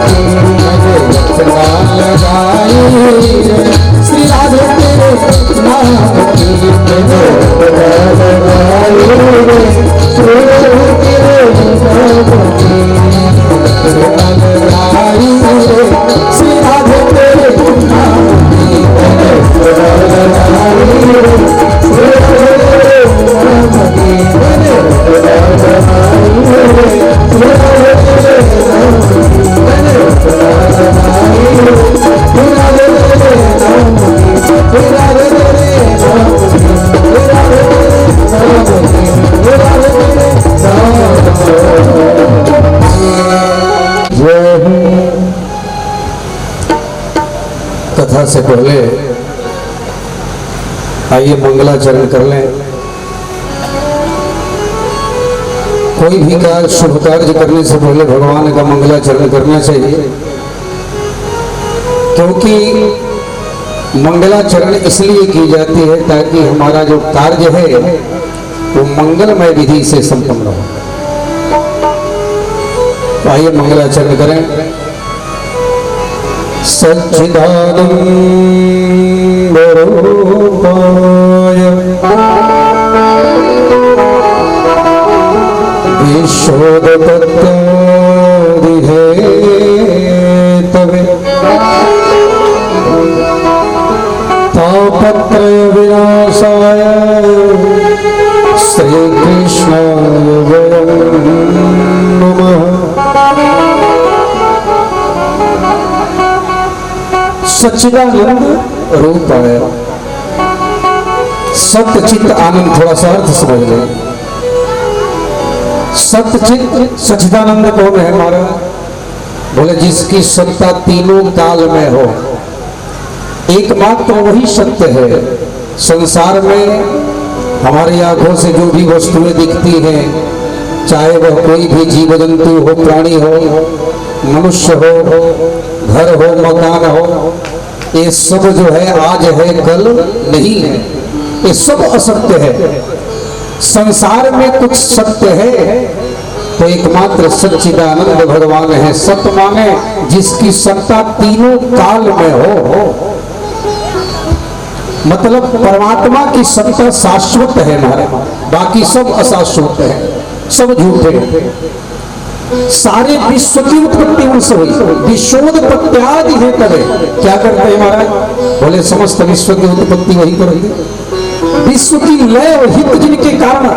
की रचना लगाई रे, श्री राधे तेरे नाम की रचना लगाई रे, श्री राधे तेरे नाम की रचना लगाई रे, श्री राधे तेरे नाम की रचना लगाई रे, श्री राधे तेरे नाम की रचना लगाई रे, श्री राधे तेरे नाम की रचना लगाई रे, श्री राधे तेरे नाम की, श्री राधे तेरे नाम की, श्री राधे तेरे नाम की, श्री राधे तेरे नाम की। कथा से पहले आइए मंगलाचरण कर लें। कोई भी कार्य शुभ कार्य करने से पहले भगवान का मंगलाचरण करना चाहिए, क्योंकि मंगलाचरण इसलिए की जाती है ताकि हमारा जो कार्य है वो मंगलमय विधि से संपन्न हो। तो आइए मंगलाचरण करें। सच्चिदानंद रूपाय विश्वोदपत्यादिहेतवे तापत्रय विनाशाय श्री कृष्णाय वयं नमः। सच्चिदानंद रूपाय सत्यचित आनंद, थोड़ा सा अर्थ समझ लें। सत्यचित सच्चिदानंद कौन है हमारा? बोले जिसकी सत्ता तीनों काल में हो, एकमात्र वही सत्य है। संसार में हमारी आंखों से जो भी वस्तुएं दिखती हैं, चाहे वह कोई भी जीव जंतु हो, प्राणी हो, मनुष्य हो, घर हो, मकान हो, ये सब जो है आज है कल नहीं है, ये सब असत्य है। संसार में कुछ सत्य है तो एकमात्र सच्चिदानंद भगवान है। सत्य माने जिसकी सत्ता तीनों काल में हो, मतलब परमात्मा की सत्ता शाश्वत है हमारे, बाकी सब अशाश्वत है, सब झूठे हैं। सारे विश्व की उत्पत्ति उनसे हुई, विश्वोत्पत्त्यादि है तबे। क्या करते हैं महाराज? बोले समस्त विश्व की उत्पत्ति वही तो रही है। विश्व की लय और हित जिनके कारण,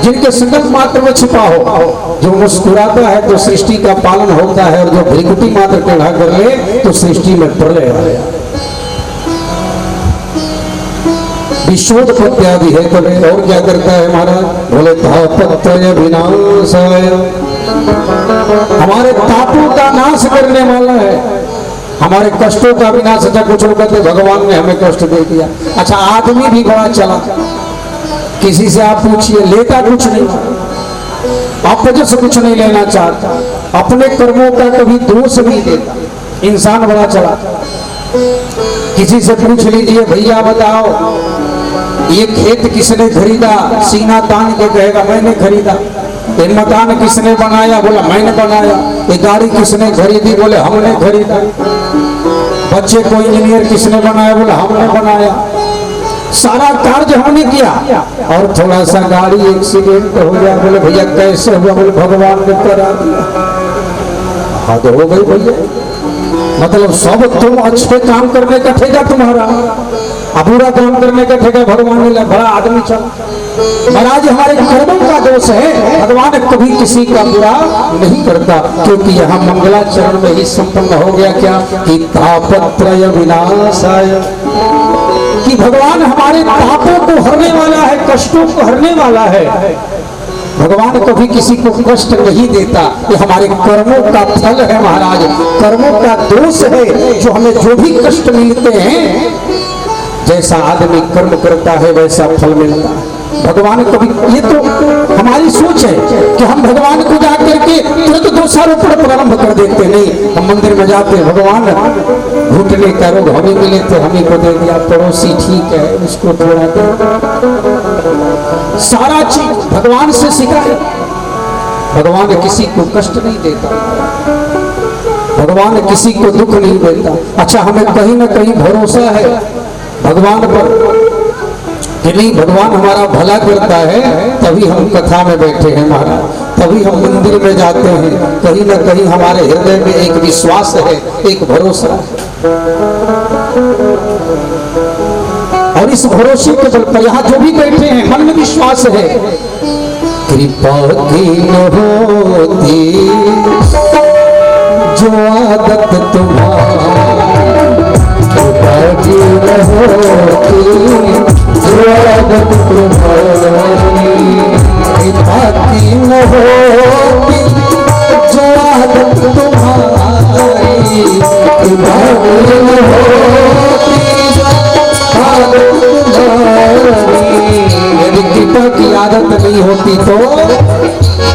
जिनके संकल्प मात्र में छिपा हो, जो मुस्कुराता है तो सृष्टि का पालन होता है, और जो भ्रिकुटी मात्र टेढ़ा कर ले तो सृष्टि में प्रलय आया। विश्वोत्पत्त्यादि है तबे। और क्या करता है महाराज? बोले तापत्रय विनाशाय, हमारे तापों का नाश करने वाला है, हमारे कष्टों का विनाश। अच्छा कुछ लोग कहते भगवान ने हमें कष्ट दे दिया। अच्छा आदमी भी बड़ा चला, किसी से आप पूछिए लेता कुछ नहीं, अपने से कुछ नहीं लेना चाहता, अपने कर्मों का कभी दोष नहीं देता, इंसान बड़ा चला। किसी से पूछ लीजिए भैया बताओ ये खेत किसने खरीदा, सीना तान के कहेगा मैंने खरीदा। ये मकान किसने बनाया? बोला मैंने बनाया। ये गाड़ी किसने खरीदी? बोले हमने खरीदा। बच्चे को इंजीनियर किसने बनाया? बोला हमने बनाया। सारा कार्य हमने किया, और थोड़ा सा गाड़ी एक्सीडेंट हो गया, बोले भैया कैसे हुआ? बोले भगवान ने करा दिया। हद हो गई भैया, मतलब सब तुम अच्छे काम करने का ठेका तुम्हारा, बुरा काम करने का ठेका भगवान ने। बड़ा आदमी चला। महाराज हमारे कर्मों का दोष है, भगवान कभी किसी का बुरा नहीं करता, क्योंकि यहाँ मंगलाचरण में ही संपन्न हो गया क्या कि तापत्रय विनाशाय, कि भगवान हमारे तापों को हरने वाला है, कष्टों को हरने वाला है। भगवान कभी किसी को कष्ट नहीं देता, ये हमारे कर्मों का फल है महाराज, कर्मों का दोष है जो हमें जो भी कष्ट मिलते हैं, जैसा आदमी कर्म करता है वैसा फल मिलता है। भगवान कभी, ये तो हमारी सोच है कि हम भगवान को जा करके तुरंत दोषारोपण प्रारंभ कर देते। नहीं, हम मंदिर में जाते हैं, भगवान घुटने का रोग हमें मिले थे, हमें को दे दिया, पड़ोसी ठीक है उसको थोड़ा दे। सारा चीज भगवान से सीखा है। भगवान किसी को कष्ट नहीं देता, भगवान किसी को दुख नहीं देता। अच्छा हमें कहीं ना कहीं भरोसा है भगवान पर कि नहीं, भगवान हमारा भला करता है, तभी हम कथा में बैठे हैं महाराज, तभी हम मंदिर में जाते हैं। कहीं ना कहीं हमारे हृदय में एक विश्वास है, एक भरोसा है, और इस भरोसे के बल पर यहाँ जो भी बैठे हैं मन में विश्वास है। कृपा की न होती जो आदत तुम्हारी, कृपा की न होती जो आदत तुम्हारी, कृपा की न होती जो आदत तुम्हारी, कृपा की न होती आदत तुम्हारी। यदि कृपा की आदत नहीं होती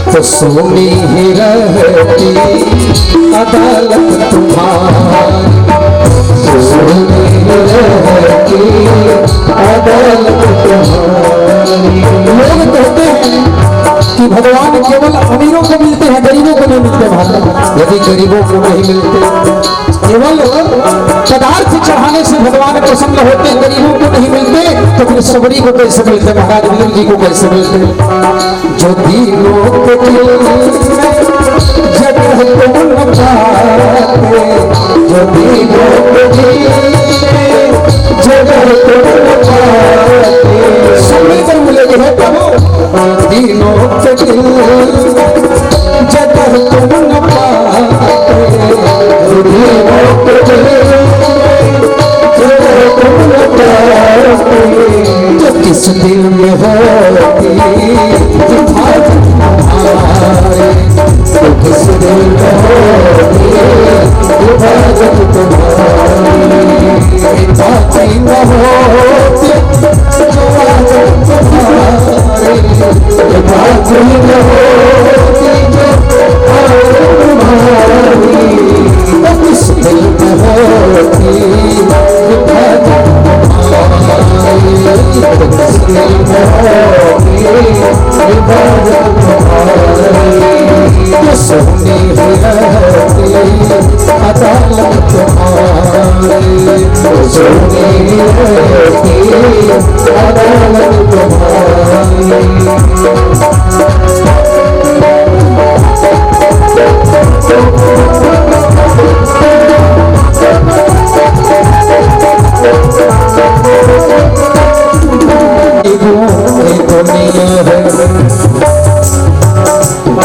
तो सोनी ही रहती अदालत तुम्हारी, सोनी ही रहती अदालत तुम्हारी। लोग कहते हैं कि भगवान केवल अमीरों को मिलते हैं, गरीबों को नहीं मिलते भगवान। यदि गरीबों को नहीं मिलते, केवल पदार्थ चढ़ाने से भगवान प्रसन्न होते हैं, गरीबों को नहीं मिलते, तो फिर सबरी को कैसे मिलते? महाराज विष्णु जी को कैसे मिलते? जो दीनों के दिल में जगह को न पाते, जो दीनों के दिल में जगह को न पाते, सब मिलकर मिलेंगे है प्रभु। दीनों के दिल जगह को न पाते, दीनों के दिल जगह को न पाते, जो किस दिल में होती हिफाजत तुम्हारी, तो किस दिल में होती हिफाजत तुम्हारी, बाकी न होती हिफाजत तुम्हारी, बाकी न होती तुम्हारी, तो किस दिल में होती हिफाजत तुम्हारी, तो किस दिल में होती हिफाजत तुम्हारी, ये सोनी ही रहती अदालत तुम्हारी, ये सोनी ही रहती अदालत तुम्हारी।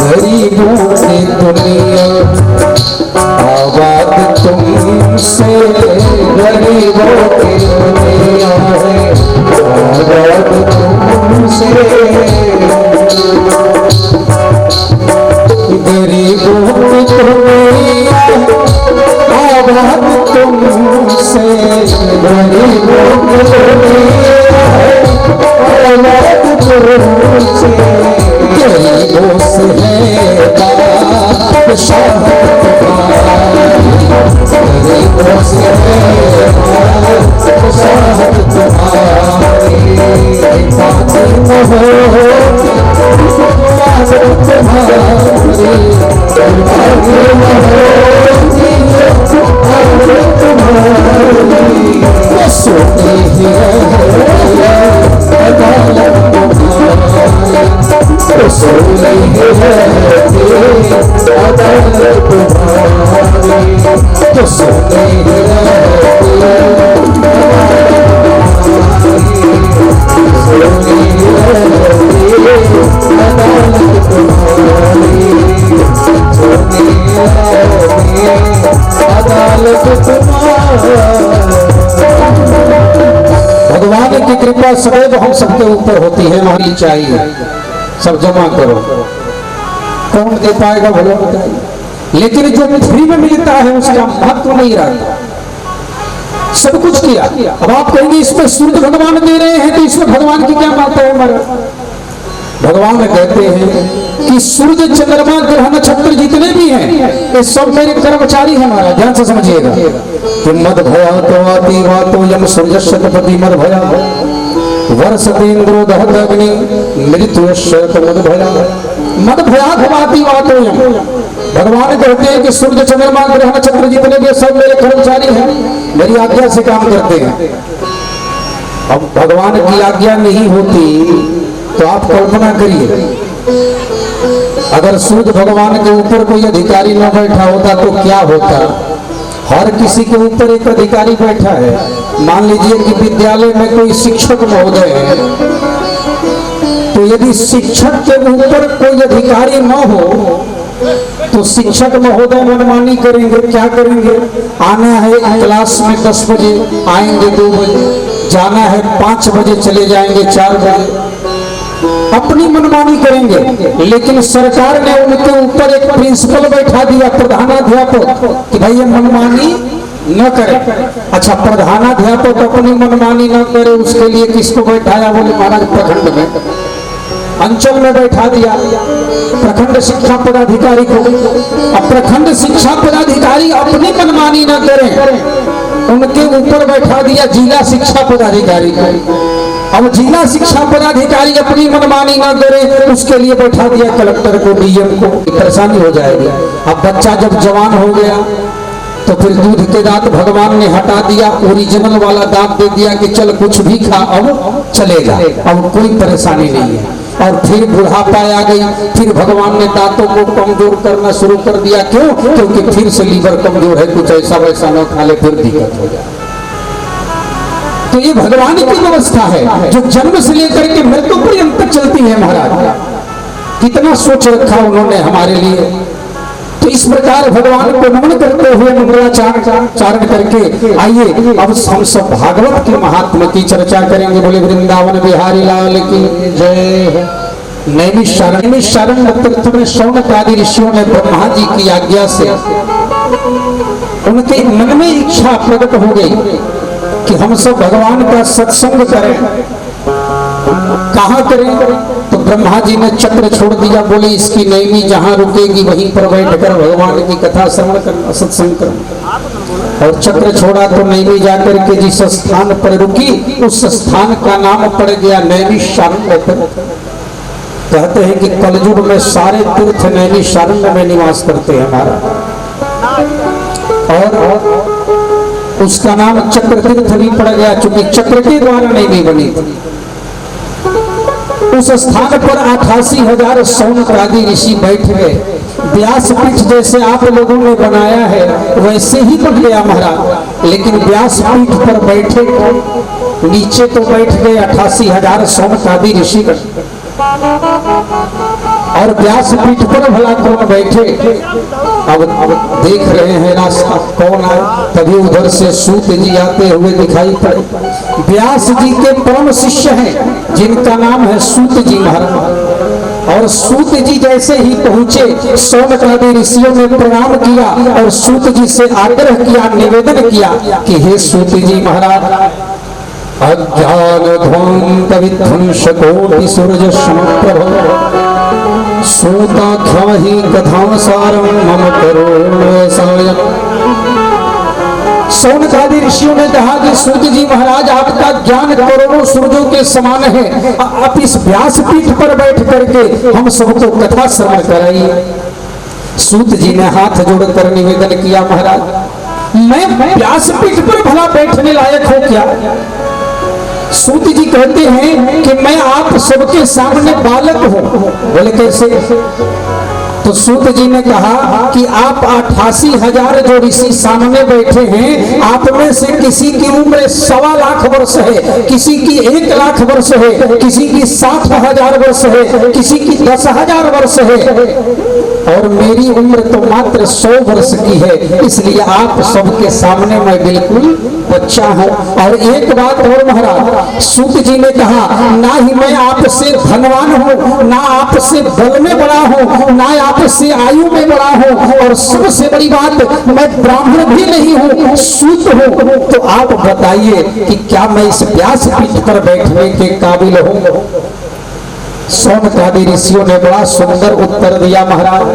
गरीबों की दुनिया आबाद तुमसे, गरीबों की दुनिया है आबाद तुमसे, गरीबों की दुनिया आबाद तुमसे, गरीबों की दुनिया आबाद तुमसे, गरीबों से है बादशाहत तुम्हारी, गरीबों से है बादशाहत तुम्हारी, बाकी न होती हिफाजत तुम्हारी, बाकी न होती हिफाजत तुम्हारी, ये सोनी ही है अदालत तुम्हारी, तो सोनी ही रहती अदालत तुम्हारी, तो सोनी ही रहती अदालत तुम्हारी, सोनी ही रहती अदालत तुम्हारी, सोनी ही रहती अदालत तुम्हारी। भगवान की कृपा सदैव हम सबके ऊपर होती है, हमारी चाहिए। सब जमा करो, कौन दे पाएगा भला बताइए। लेकिन जो फ्री में मिलता है उसका महत्व नहीं रहता। सब कुछ किया, अब आप कहेंगे इसमें सूर्य भगवान दे रहे हैं तो इसमें भगवान की क्या बात है हमारा। भगवान कहते हैं कि सूर्य चंद्रमा ग्रह नक्षत्र जितने भी हैं ये सब मेरे कर्मचारी हैं महाराज, ध्यान से समझिएगा। कि मद भया तो आती वातो यम सूर्य शतपति मद भया, वर्षतेन्द्रो दहत अग्नि मृत्युश्च मद भया, मद भया भवाती वातो यम। भगवान कहते हैं कि सूर्य चंद्रमा ग्रह नक्षत्र जितने भी सब मेरे कर्मचारी हैं, मेरी आज्ञा से काम करते हैं। अब भगवान की आज्ञा नहीं होती तो आप कल्पना करिए, अगर सूर्य भगवान के ऊपर कोई अधिकारी न बैठा होता तो क्या होता। हर किसी के ऊपर एक अधिकारी बैठा है। मान लीजिए कि विद्यालय में कोई शिक्षक महोदय है, तो यदि शिक्षक के ऊपर कोई अधिकारी न हो तो शिक्षक महोदय मनमानी करेंगे। क्या करेंगे, आना है क्लास में 10 बजे, आएंगे 2 बजे, जाना है 5 बजे, चले जाएंगे 4 बजे, अपनी मनमानी करेंगे। लेकिन सरकार ने उनके ऊपर एक प्रिंसिपल बैठा दिया, प्रधानाध्यापक, कि भाई ये मनमानी न करे। अच्छा, प्रधानाध्यापक अपनी मनमानी न करे उसके लिए किसको बैठाया, बोले महाराज प्रखंड में, अंचल में बैठा दिया प्रखंड शिक्षा पदाधिकारी को। अब प्रखंड शिक्षा पदाधिकारी अपनी मनमानी न करें, उनके ऊपर बैठा दिया जिला शिक्षा पदाधिकारी को। अब जिला शिक्षा पदाधिकारी अपनी मनमानी न करे उसके लिए बैठा दिया कलेक्टर को, डीएम को। परेशानी हो जाएगी। अब बच्चा जब जवान हो गया तो फिर दूध के दांत भगवान ने हटा दिया, ओरिजिनल वाला दांत दे दिया कि चल कुछ भी खा, अब चलेगा, अब कोई परेशानी नहीं है। और फिर बुढ़ापा आ गई, फिर भगवान ने दांतों को कमजोर करना शुरू कर दिया। क्यों? क्योंकि फिर से लीवर कमजोर है, कुछ ऐसा वैसा न खा ले फिर दिक्कत हो जाए। तो ये भगवान की व्यवस्था है जो जन्म से लेकर के मृत्यु पर्यंत तक चलती है। महाराज कितना सोच रखा उन्होंने हमारे लिए। तो इस प्रकार भगवान को नमन करते हुए मंगलाचारण करके आइए अब हम सब भागवत के महात्मा की चर्चा करेंगे। बोले वृंदावन बिहारी लाल की जय। नैमिषारण्य तीर्थ में शौनक आदि ऋषियों ने ब्रह्मा जी की आज्ञा से उनके मन में इच्छा प्रकट हो गई कि हम सब भगवान का सत्संग करें। कहाँ करें? तो ब्रह्मा जी ने चक्र छोड़ दिया, बोले इसकी नैमी जहां रुकेगी वहीं पर बैठकर भगवान की कथा श्रवण करना, सत्संग करना। और चक्र छोड़ा तो नैमी जाकर के जिस स्थान पर रुकी उस स्थान का नाम पड़ गया नैमिषारण्य। कहते हैं कि कलयुग में सारे तीर्थ नैमिषारण्य में निवास करते हैं हमारा, और उसका नाम चक्र तीर्थ भी पड़ गया क्योंकि चक्र के द्वारा नैमी बनी थी। उस स्थान पर 88,000 शौनक आदि ऋषि बैठ गए। व्यासपीठ जैसे आप लोगों ने बनाया है वैसे ही बन गया महाराज, लेकिन व्यासपीठ पर बैठे नीचे तो बैठ गए 88,000 शौनक आदि ऋषि, और व्यासपीठ पर भला कौन बैठे? अब देख रहे हैं रास्ता कौन आए, तभी उधर से सूत जी आते हुए दिखाई पड़े। व्यास जी के परम शिष्य हैं जिनका नाम है सूत जी महाराज। और सूत जी जैसे ही पहुंचे शौनक आदि ऋषियों ने प्रणाम किया और सूत जी से आग्रह किया, निवेदन किया कि हे सूत जी महाराज, अज्ञान ध्वंत विध्वंस कोटि सूरज समप्रभ सूताख्याहि कथा सारम मम करुण सायम। शौनक आदि ऋषियों ने कहा कि सूत जी महाराज, आपका ज्ञान करोड़ों सूरजों के समान है, आप इस व्यासपीठ पर बैठ करके हम सबको कथा श्रवण कराइए। सूत जी ने हाथ जोड़कर निवेदन किया, महाराज मैं व्यासपीठ पर भला बैठने लायक हूं क्या? सूत जी कहते हैं कि मैं आप सबके सामने बालक हूं। बोले कैसे? तो सूत जी ने कहा कि आप 88,000 जो ऋषि सामने बैठे हैं, आप में से किसी की उम्र 1.25 लाख वर्ष है, किसी की 1 लाख वर्ष है, किसी की 60,000 वर्ष है, किसी की 10,000 वर्ष है, और मेरी उम्र तो मात्र 100 वर्ष की है। इसलिए आप सबके सामने मैं बिल्कुल बच्चा हूं। और एक बात और महाराज, सूत जी ने कहा, ना ही मैं आपसे धनवान हूं, ना आपसे बल में बड़ा हूं, ना आपसे आयु में बड़ा हूं, और सबसे बड़ी बात मैं ब्राह्मण भी नहीं हूं, सूत हूं। तो आप बताइए कि क्या मैं इस व्यासपीठ पर बैठने के काबिल हूं? शौनक आदि ऋषियों ने बड़ा सुंदर उत्तर दिया महाराज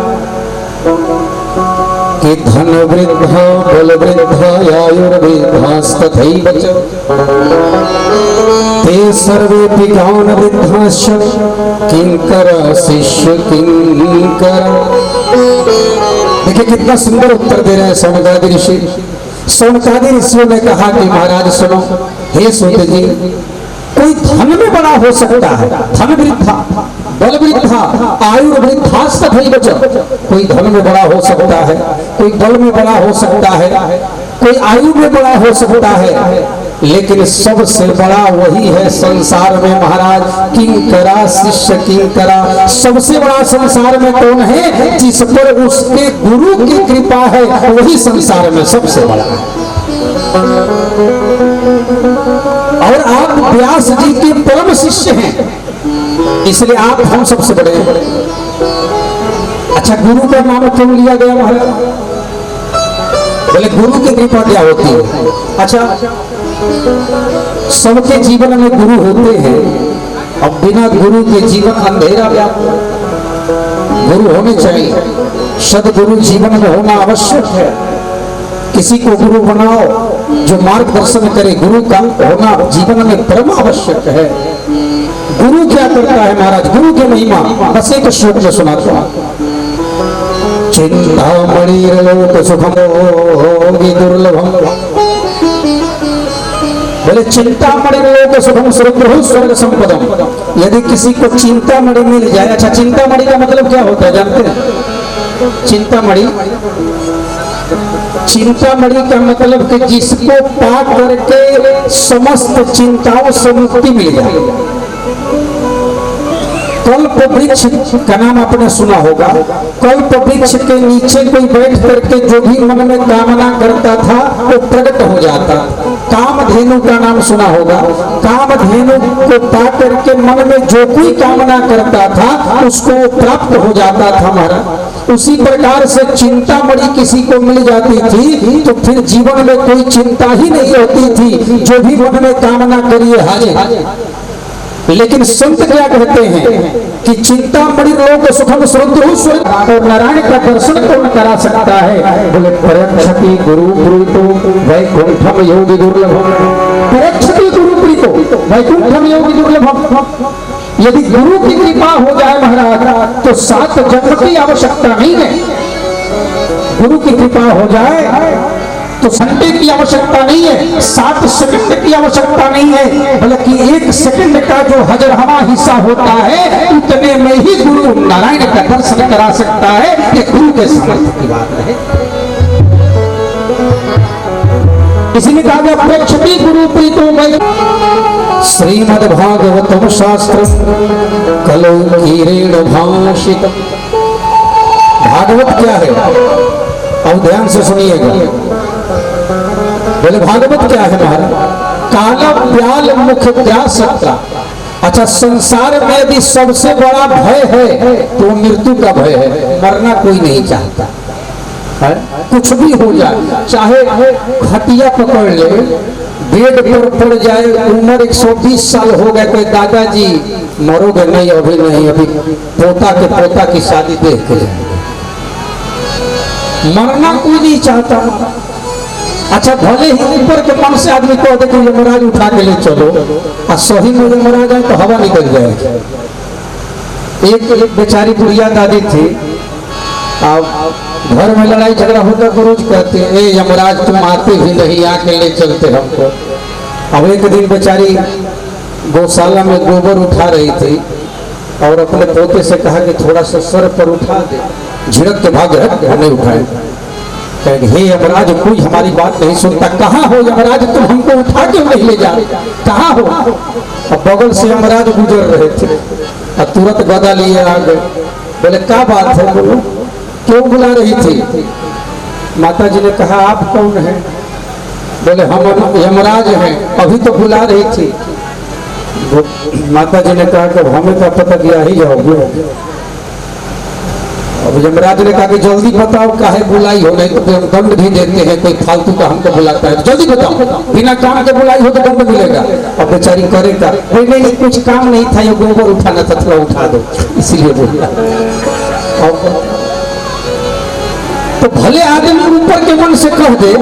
कि धन वृद्ध बल वृद्ध आयुर्वृद्धास्तथैव च ते सर्वेऽपि गान वृद्धाश्च किंकर शिष्य किंकर। देखिए कितना सुंदर उत्तर दे रहे हैं शौनक आदि ऋषि। शौनक आदि ऋषियों ने कहा कि महाराज सुनो, हे सूत जी, कोई धन में बड़ा हो सकता है, धन वृद्धा बल वृद्धा आयुर्वृद्धास्तथैव च, कोई धन में बड़ा हो सकता है, कोई बल में बड़ा हो सकता है, कोई आयु में बड़ा हो सकता है, लेकिन सबसे बड़ा वही है संसार में महाराज, किंकरा शिष्य किंकरा। सबसे बड़ा संसार में कौन है? जिस पर उसके गुरु की कृपा है वही संसार में सबसे बड़ा है। और आप व्यास जी के परम शिष्य हैं, इसलिए आप हम सबसे बड़े हैं। अच्छा, गुरु का नाम क्यों लिया गया महाराज? बोले गुरु की कृपा क्या होती है? अच्छा, सबके जीवन में गुरु होते हैं, अब बिना गुरु के जीवन अंधेरा व्याप्त। गुरु होने चाहिए, सदगुरु जीवन में होना आवश्यक है। किसी को गुरु बनाओ जो मार्गदर्शन करे, गुरु का होना जीवन में परम आवश्यक है। गुरु क्या करता है महाराज? गुरु की महिमा बस एक श्लोक में सुनाता हूं। चिंतामणिर्लोक सुखम दुर्लभम, बोले चिंतामणिर्लोक सुखम सुरभ्रहु स्वर्ग संपदम। यदि किसी को चिंतामणि मिल जाए, अच्छा चिंतामणि का मतलब क्या होता है जानते हैं? चिंतामणि, चिंतामणि का मतलब कि जिसको पा करके समस्त चिंताओं से मुक्ति मिल जाए। कल्प वृक्ष का नाम आपने सुना होगा। कल्प वृक्ष के नीचे कोई बैठ करके जो भी मन में कामना करता था वो प्रकट हो जाता। कामधेनु का नाम सुना होगा। कामधेनु को पा करके मन में जो कोई कामना करता था उसको प्राप्त हो जाता था महाराज। उसी प्रकार से चिंतामणि किसी को मिल जाती थी तो फिर जीवन में कोई चिंता ही नहीं होती थी, जो भी मन में कामना करिए हाजिर। लेकिन संत क्या कहते हैं कि चिंतामणि लोक सुखम स्वर्ग और नारायण का दर्शन कौन करा सकता है? बोले परक्षति गुरु प्रीतो वैकुंठम योगी दुर्लभम। परक्षति गुरु प्रीतो वैकुंठम योगी दुर्लभम। यदि गुरु की कृपा हो जाए महाराज तो 7 जन्म की आवश्यकता नहीं है। गुरु की कृपा हो जाए तो घंटे की आवश्यकता नहीं है, 7 सेकंड की आवश्यकता नहीं है, बल्कि 1 सेकंड का जो हजरहवा हिस्सा होता है उतने में ही गुरु नारायण का दर्शन करा सकता है। ये गुरु के सामर्थ्य की बात है। किसी ने कहा प्रेक्षती गुरु प्रीतो वै श्रीमद् भागवतम शास्त्र कलौ कीरेण भाषितम्। भागवत क्या है? अब ध्यान से सुनिएगा। बोले भागवत क्या है महाराज? काला व्याल मुख व्यासत्रा। अच्छा, संसार में यदि सबसे बड़ा भय है तो मृत्यु का भय है। मरना कोई नहीं चाहता है। कुछ भी हो जाए, चाहे खटिया पकड़ ले, बेड पर पड़ जाए, उम्र 120 साल हो गए, कोई दादाजी मरोगे नहीं, अभी नहीं, अभी पोता की शादी देख के मरना कोई नहीं चाहता। अच्छा, भले ही ऊपर के मन से आदमी को देखो यमराज उठा के ले चलो और सही में यमराज आए तो हवा निकल जाए। एक बेचारी बुढ़िया दादी थी, अब घर में लड़ाई झगड़ा होता तो रोज कहते ए यमराज तुम आते भी नहीं, आके ले चलते हमको। अब एक दिन बेचारी गौशाला में गोबर उठा रही थी और अपने पोते से कहा कि थोड़ा सा सर पर उठा दे। झिड़क के भाग हमने उठाए। कहेंगे हे यमराज कोई हमारी बात नहीं सुनता। कहाँ हो यमराज, तुम हमको उठा के नहीं ले जा, कहाँ हो? अब बगल से यमराज गुजर रहे थे और तुरंत गदा लिए आ गए। बोले क्या बात है, बोलो क्यों बुला रही थी? माता जी ने कहा आप कौन है? बोले हम यमराज हैं, अभी तो बुला रही थी। माता जी ने कहा कि हमें क्या पता किया ही जाओगे। अब यमराज ने कहा कि जल्दी बताओ काहे बुलाई हो, नहीं तो हम दंड भी देते हैं, कोई फालतू का हमको बुलाता है, जल्दी बताओ, बिना काम के बुलाई हो तो दंड मिलेगा। अब बेचारी करेगा नहीं कुछ काम नहीं था, ये गोबर उठाना था, थोड़ा उठा दो, इसीलिए बोला। तो भले आदमी ऊपर के मन से कह दे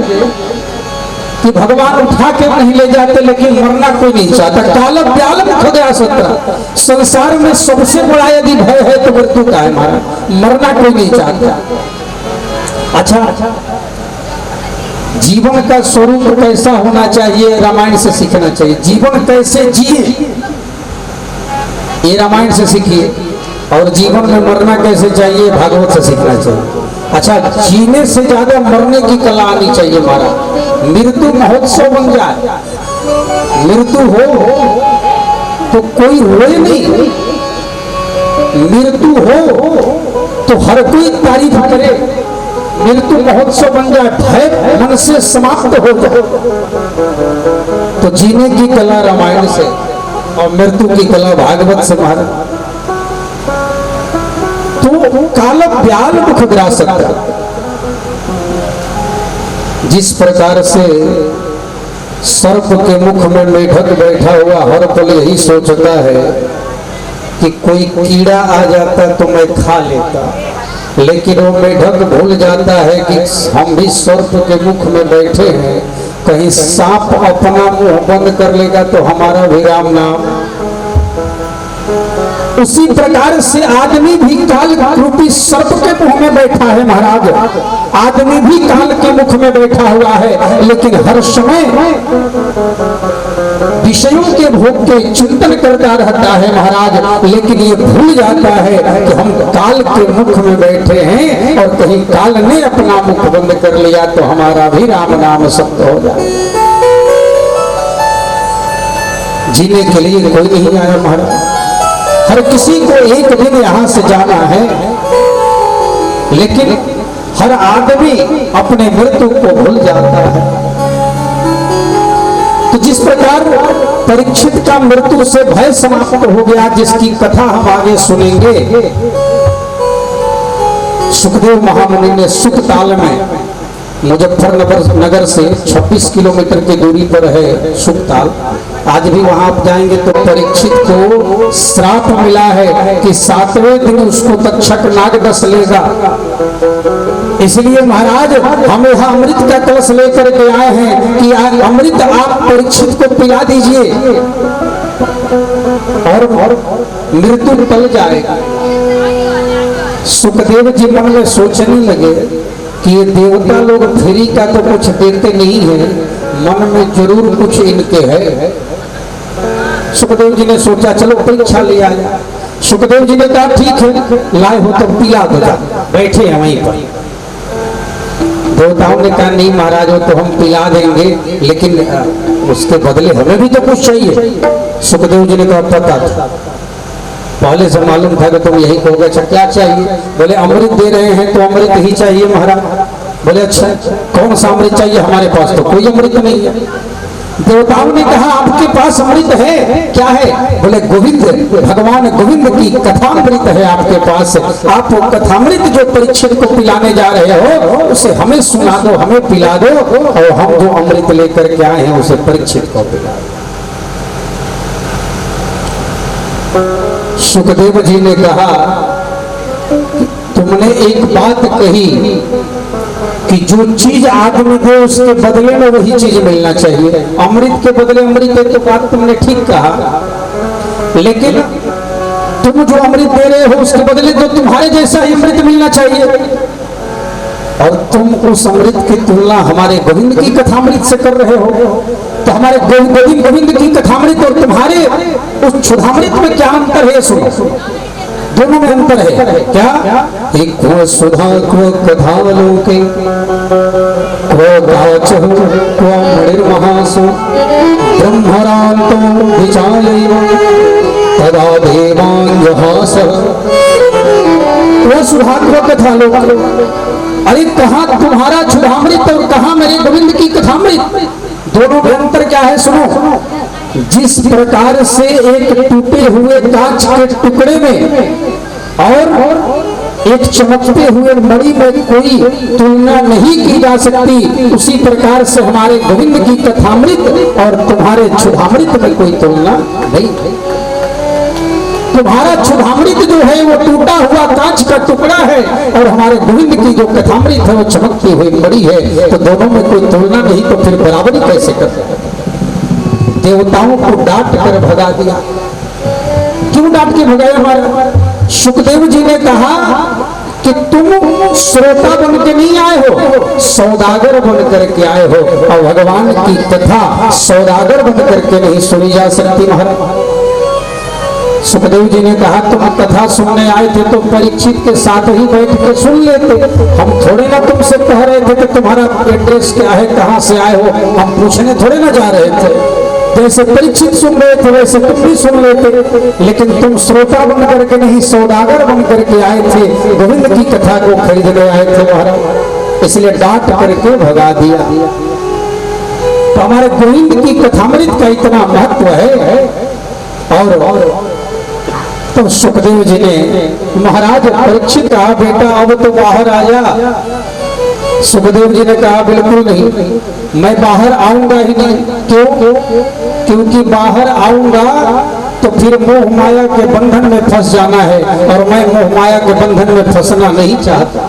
कि भगवान उठा के नहीं ले जाते, लेकिन मरना कोई नहीं चाहता। काल व्याल खुदा सत्रा। संसार में सबसे बड़ा यदि भय है तो मृत्यु का है हमारा, मरना कोई नहीं चाहता। अच्छा, जीवन का स्वरूप कैसा होना चाहिए रामायण से सीखना चाहिए। जीवन कैसे जिए ये रामायण से सीखिए, और जीवन में मरना कैसे चाहिए भागवत से सीखना चाहिए। अच्छा, जीने से ज्यादा मरने की कला आनी चाहिए हमारा। मृत्यु महोत्सव बन जाए, मृत्यु हो तो कोई रोए नहीं, मृत्यु हो तो हर कोई तारीफ करे, मृत्यु महोत्सव बन जाए, भय मन से समाप्त हो जाए। तो जीने की कला रामायण से और मृत्यु की कला भागवत से महाराज। तो काल व्याल मुख ग्रासक। जिस प्रकार से सर्प के मुख में मेढक बैठा हुआ हर पल यही सोचता है कि कोई कीड़ा आ जाता तो मैं खा लेता, लेकिन वो मेढक भूल जाता है कि हम भी सर्प के मुख में बैठे हैं, कहीं सांप अपना मुंह बंद कर लेगा तो हमारा भी राम नाम। उसी प्रकार से आदमी भी काल रूपी सर्प के मुख में बैठा है महाराज। आदमी भी काल के मुख में बैठा हुआ है, लेकिन हर समय विषयों के भोग के चिंतन करता रहता है महाराज। लेकिन ये भूल जाता है कि हम काल के मुख में बैठे हैं, और कहीं काल ने अपना मुख बंद कर लिया तो हमारा भी राम नाम सत्य हो जाए। जीने के लिए कोई नहीं आया महाराज, हर किसी को एक दिन यहाँ से जाना है, लेकिन हर आदमी अपने मृत्यु को भूल जाता है। तो जिस प्रकार परीक्षित का मृत्यु से भय समाप्त हो गया, जिसकी कथा हम आगे सुनेंगे, सुखदेव महामुनि ने सुखताल में, मुजफ्फरनगर से 26 किलोमीटर की दूरी पर है सुखताल, आज भी वहां आप जाएंगे तो परीक्षित को श्राप मिला है कि 7वें दिन उसको तक्षक नाग डस लेगा। इसलिए महाराज हम यहाँ अमृत का कलश लेकर के आए हैं कि अमृत आप परीक्षित को पिला दीजिए और मृत्यु टल जाएगा। सुखदेव जी मन में सोचने लगे कि ये देवता लोग फ्री का तो कुछ देते नहीं है, मन में जरूर कुछ इनके है। सुखदेव जी ने सोचा चलो परीक्षा ले आया। सुखदेव जी ने कहा ठीक है, लाए हो तो पिला दो, जा बैठे हैं वहीं पर। देवताओं ने कहा नहीं महाराज वो तो हम पिला देंगे, लेकिन उसके बदले हमें भी तो कुछ चाहिए। सुखदेव जी ने कहा पता था, पहले से मालूम था कि तुम यही कहोगे। अच्छा क्या चाहिए? बोले अमृत दे रहे हैं तो अमृत ही चाहिए महाराज। बोले अच्छा कौन सा अमृत चाहिए? हमारे पास तो कोई अमृत नहीं है। देवताओं ने कहा आपके पास अमृत है, क्या है? बोले गोविंद, भगवान गोविंद की कथामृत है आपके पास। आप वो कथामृत जो परीक्षित को पिलाने जा रहे हो उसे हमें सुना दो, हमें पिला दो, और हम जो अमृत लेकर के आए हैं उसे परीक्षित को पिला दो। सुखदेव जी ने कहा तुमने एक बात कही कि जो चीज आदमी दे उसके बदले में वही चीज मिलना चाहिए। अमृत के बदले अमृत है तो बात तुमने ठीक कहा, लेकिन तुम जो अमृत दे रहे हो उसके बदले तो तुम्हारे जैसा ही अमृत मिलना चाहिए, और तुम उस अमृत की तुलना हमारे गोविंद की कथामृत से कर रहे हो। तो हमारे गोविंद की कथामृत और तुम्हारे उस क्षुधामृत में क्या अंतर है? सुनो, दोनों में अंतर है। क्या? एक को सुधा को कथा लोके को गाच को मणिर्महासु ब्रह्मरांतो विचालय तदा देवांगहास। वो सुधा को कथा लोके, अरे कहाँ तुम्हारा क्षुधामृत और कहाँ मेरे गोविंद की कथामृत? दोनों में अंतर क्या है? सुनो, जिस प्रकार से एक टूटे हुए कांच के टुकड़े में और एक चमकते हुए मणि में कोई तुलना नहीं की जा सकती, उसी प्रकार से हमारे गोविंद की कथामृत और तुम्हारे क्षुधामृत में कोई तुलना नहीं। तुम्हारा क्षुधामृत जो है वो टूटा हुआ कांच का टुकड़ा है, और हमारे गोविंद की जो कथामृत है वो चमकती हुई मणि है। तो दोनों में कोई तुलना नहीं, तो फिर बराबरी कैसे कर सकते? देवताओं को डांट कर भगा दिया। क्यों डांट के भगाया? हमारा सुखदेव जी ने कहा कि तुम श्रोता बन के नहीं आए हो, सौदागर बन करके आए हो, और भगवान की कथा सौदागर बन करके नहीं सुनी जा सकती। महाराज सुखदेव जी ने कहा तुम कथा सुनने आए थे तो परीक्षित के साथ ही बैठ के सुन लेते, हम थोड़े ना तुमसे कह रहे थे कि तुम्हारा एड्रेस क्या है, कहाँ से आए हो, हम पूछने थोड़े ना जा रहे थे। जैसे परीक्षित सुन रहे थे वैसे तुम भी सुन लेते, लेकिन तुम श्रोता बन करके नहीं सौदागर बन करके आए थे, गोविंद की कथा को खरीदने आए थे महाराज, इसलिए डांट करके भगा दिया। तो हमारे गोविंद की कथामृत का इतना महत्व है। और तो सुखदेव जी ने महाराज परीक्षित कहा बेटा अब तो बाहर आया। सुखदेव जी ने कहा बिल्कुल नहीं, मैं बाहर आऊंगा ही नहीं। क्यों? क्योंकि बाहर आऊंगा तो फिर मोह माया के बंधन में फंस जाना है, और मैं मोह माया के बंधन में फंसना नहीं चाहता,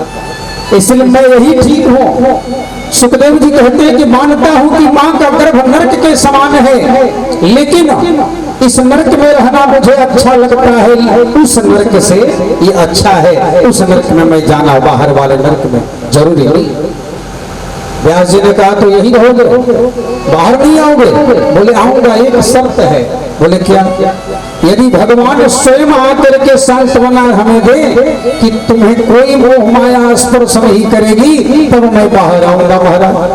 इसलिए मैं यही ठीक हूँ। सुखदेव जी कहते हैं कि मानता हूँ कि माँ का गर्भ नरक के समान है, लेकिन इस नरक में रहना मुझे अच्छा लगता है, उस नरक से ये अच्छा है, उस नरक में मैं जाना, बाहर वाले नरक में जरूरी नहीं। व्यास जी ने कहा तो यही रहोगे, बाहर नहीं आओगे? बोले आऊंगा, एक शर्त है। बोले क्या? यदि भगवान स्वयं आकर के सांत्वना हमें दे कि तुम्हें कोई मोह माया स्पर्श नहीं करेगी, तब मैं बाहर आऊंगा महाराज।